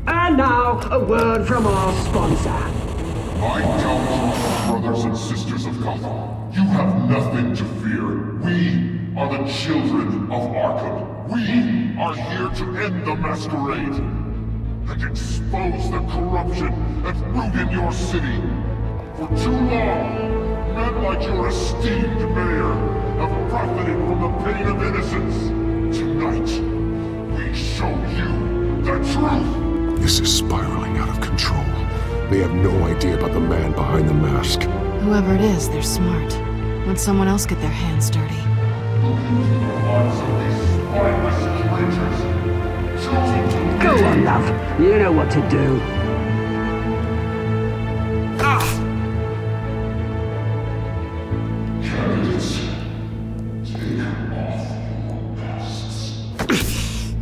And now, a word from our sponsor. My gallant brothers and sisters of Gotham, you have nothing to fear. We are the children of Arkham. We are here to end the masquerade and expose the corruption that ruined your city. For too long, men like your esteemed mayor have profited from the pain of innocence. Tonight, we show you the truth. This is spiraling out of control. They have no idea about the man behind the mask. Whoever it is, they're smart. Let someone else get their hands dirty. Go on, love. You know what to do. Candidates, take off your masks.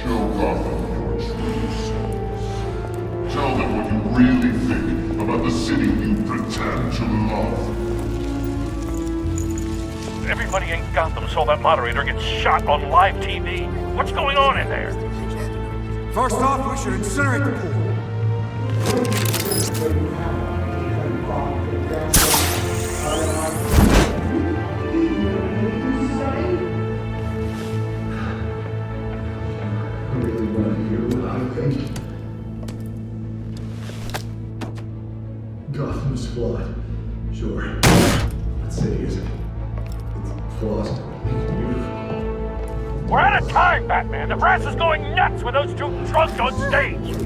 Show Gotham your true selves. Tell them what you really think about the city you pretend to love. Everybody in Gotham saw that moderator get shot on live TV. What's going on in there? First off, we should incinerate the pool. Gotham's flawed. Sure. That city isn't. It's flaws to make it beautiful. We're out of time, Batman. The press is going nuts with those two drunks on stage.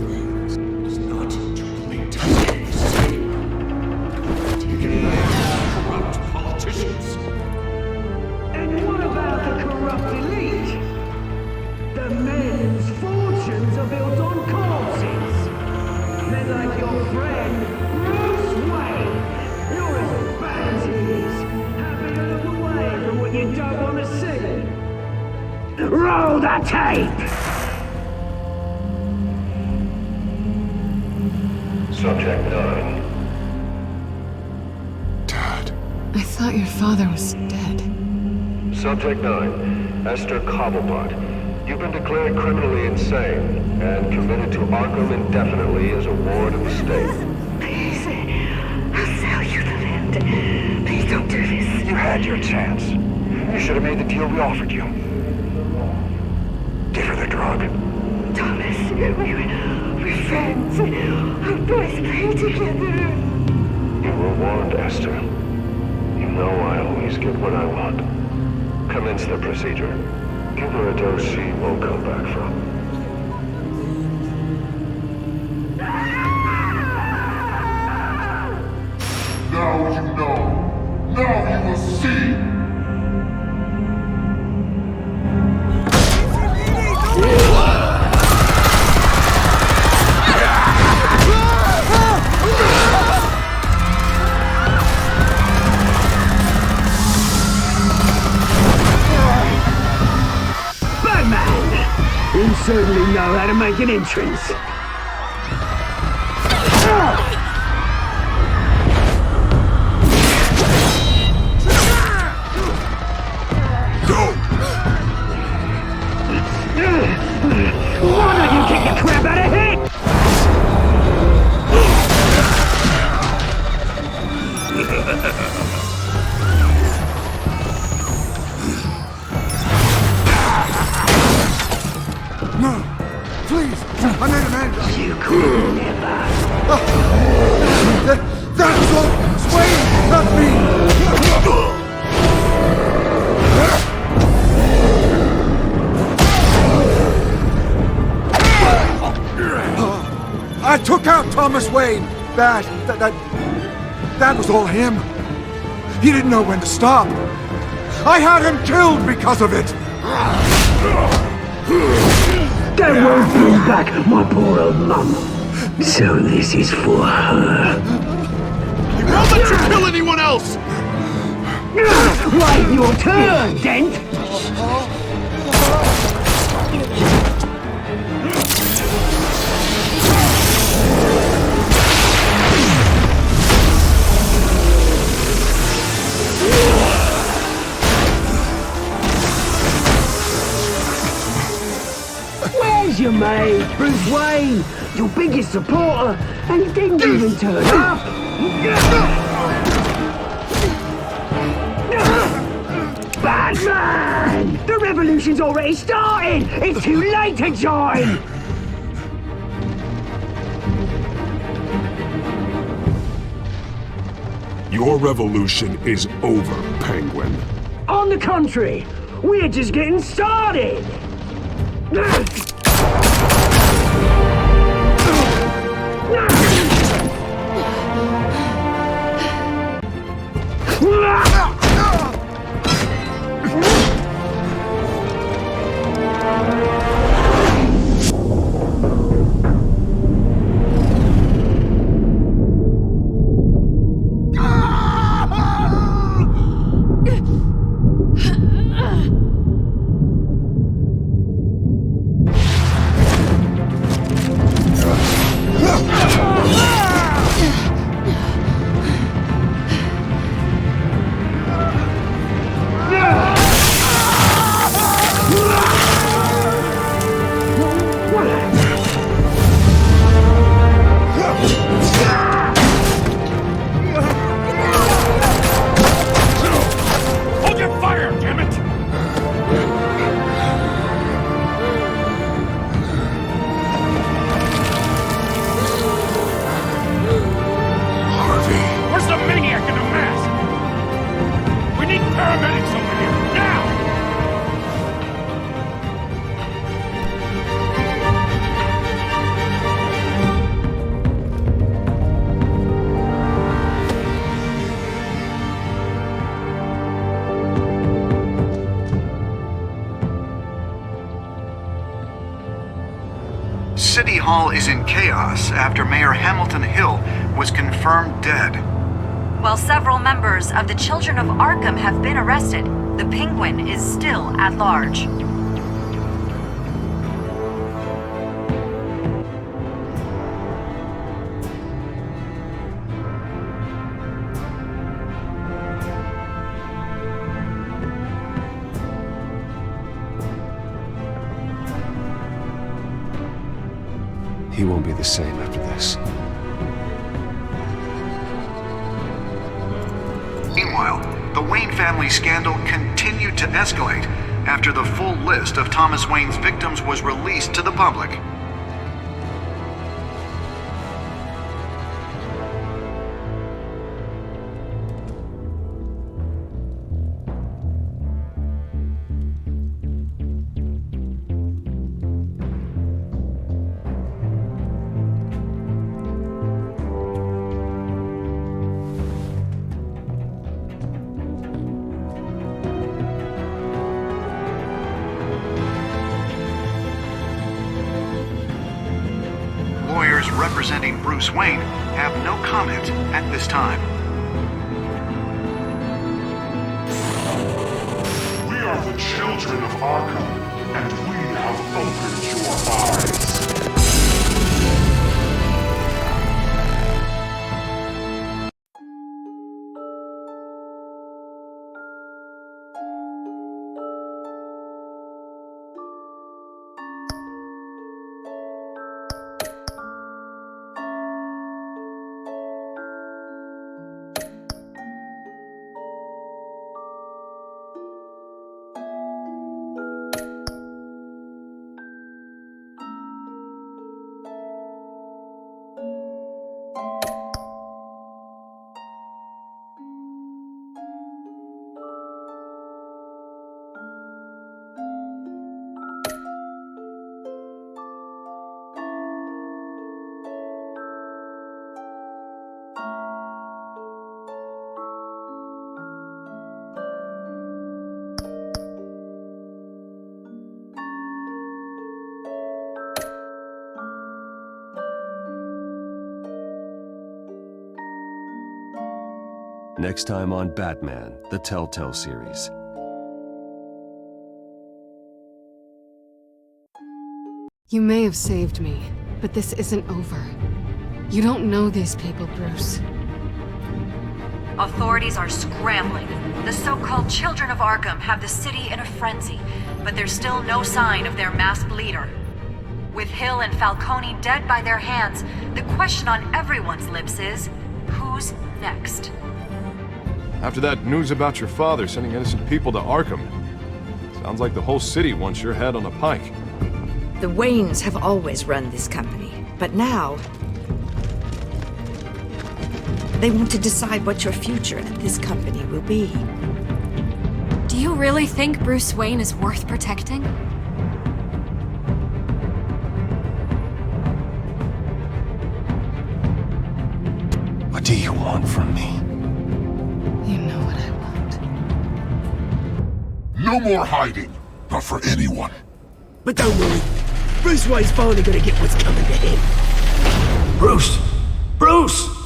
It's not to play today's taking corrupt politicians. And what about the corrupt elite? The men's fortunes are built on corpses. Men like your friend, Bruce Wayne. You're as bad as he is. Happy to look away from what you don't want to see. Roll the tape! Subject 9. I thought your father was dead. Subject 9, Esther Cobblepot. You've been declared criminally insane and committed to Arkham indefinitely as a ward of the state. Please, I'll sell you the land. Please don't do this. You had your chance. You should have made the deal we offered you. Give her the drug. Thomas, we're friends. Our boys play together. You were warned, Esther. You know I always get what I want. Commence the procedure. Give her a dose she won't come back from. Now you know. Now you will see. You certainly know how to make an entrance. Why don't you kick the crap out of here? No! Please! I made a man! You could never. That was all Swain, not me! I took out Thomas Wayne! That was all him! He didn't know when to stop! I had him killed because of it! That won't bring back my poor old mum. So this is for her. He won't let you kill anyone else! Wait your turn, Dent! Where's your mate, Bruce Wayne? Your biggest supporter, and he didn't even turn up. Batman! The revolution's already started! It's too late to join! Your revolution is over, Penguin. On the contrary, we're just getting started! City Hall is in chaos after Mayor Hamilton Hill was confirmed dead. While several members of the Children of Arkham have been arrested, the Penguin is still at large. He won't be the same after this. Meanwhile, the Wayne family scandal continued to escalate after the full list of Thomas Wayne's victims was released to the public. Lawyers representing Bruce Wayne have no comment at this time. We are the children of Arkham, and we have opened your eyes. Next time on Batman, the Telltale series. You may have saved me, but this isn't over. You don't know these people, Bruce. Authorities are scrambling. The so-called Children of Arkham have the city in a frenzy, but there's still no sign of their masked leader. With Hill and Falcone dead by their hands, the question on everyone's lips is, who Who's next? After that news about your father sending innocent people to Arkham, sounds like the whole city wants your head on a pike. The Waynes have always run this company, but now they want to decide what your future at this company will be. Do you really think Bruce Wayne is worth protecting? What do you want from me? You know what I want. No more hiding. Not for anyone. But don't worry. Bruce Wayne's finally gonna get what's coming to him. Bruce! Bruce!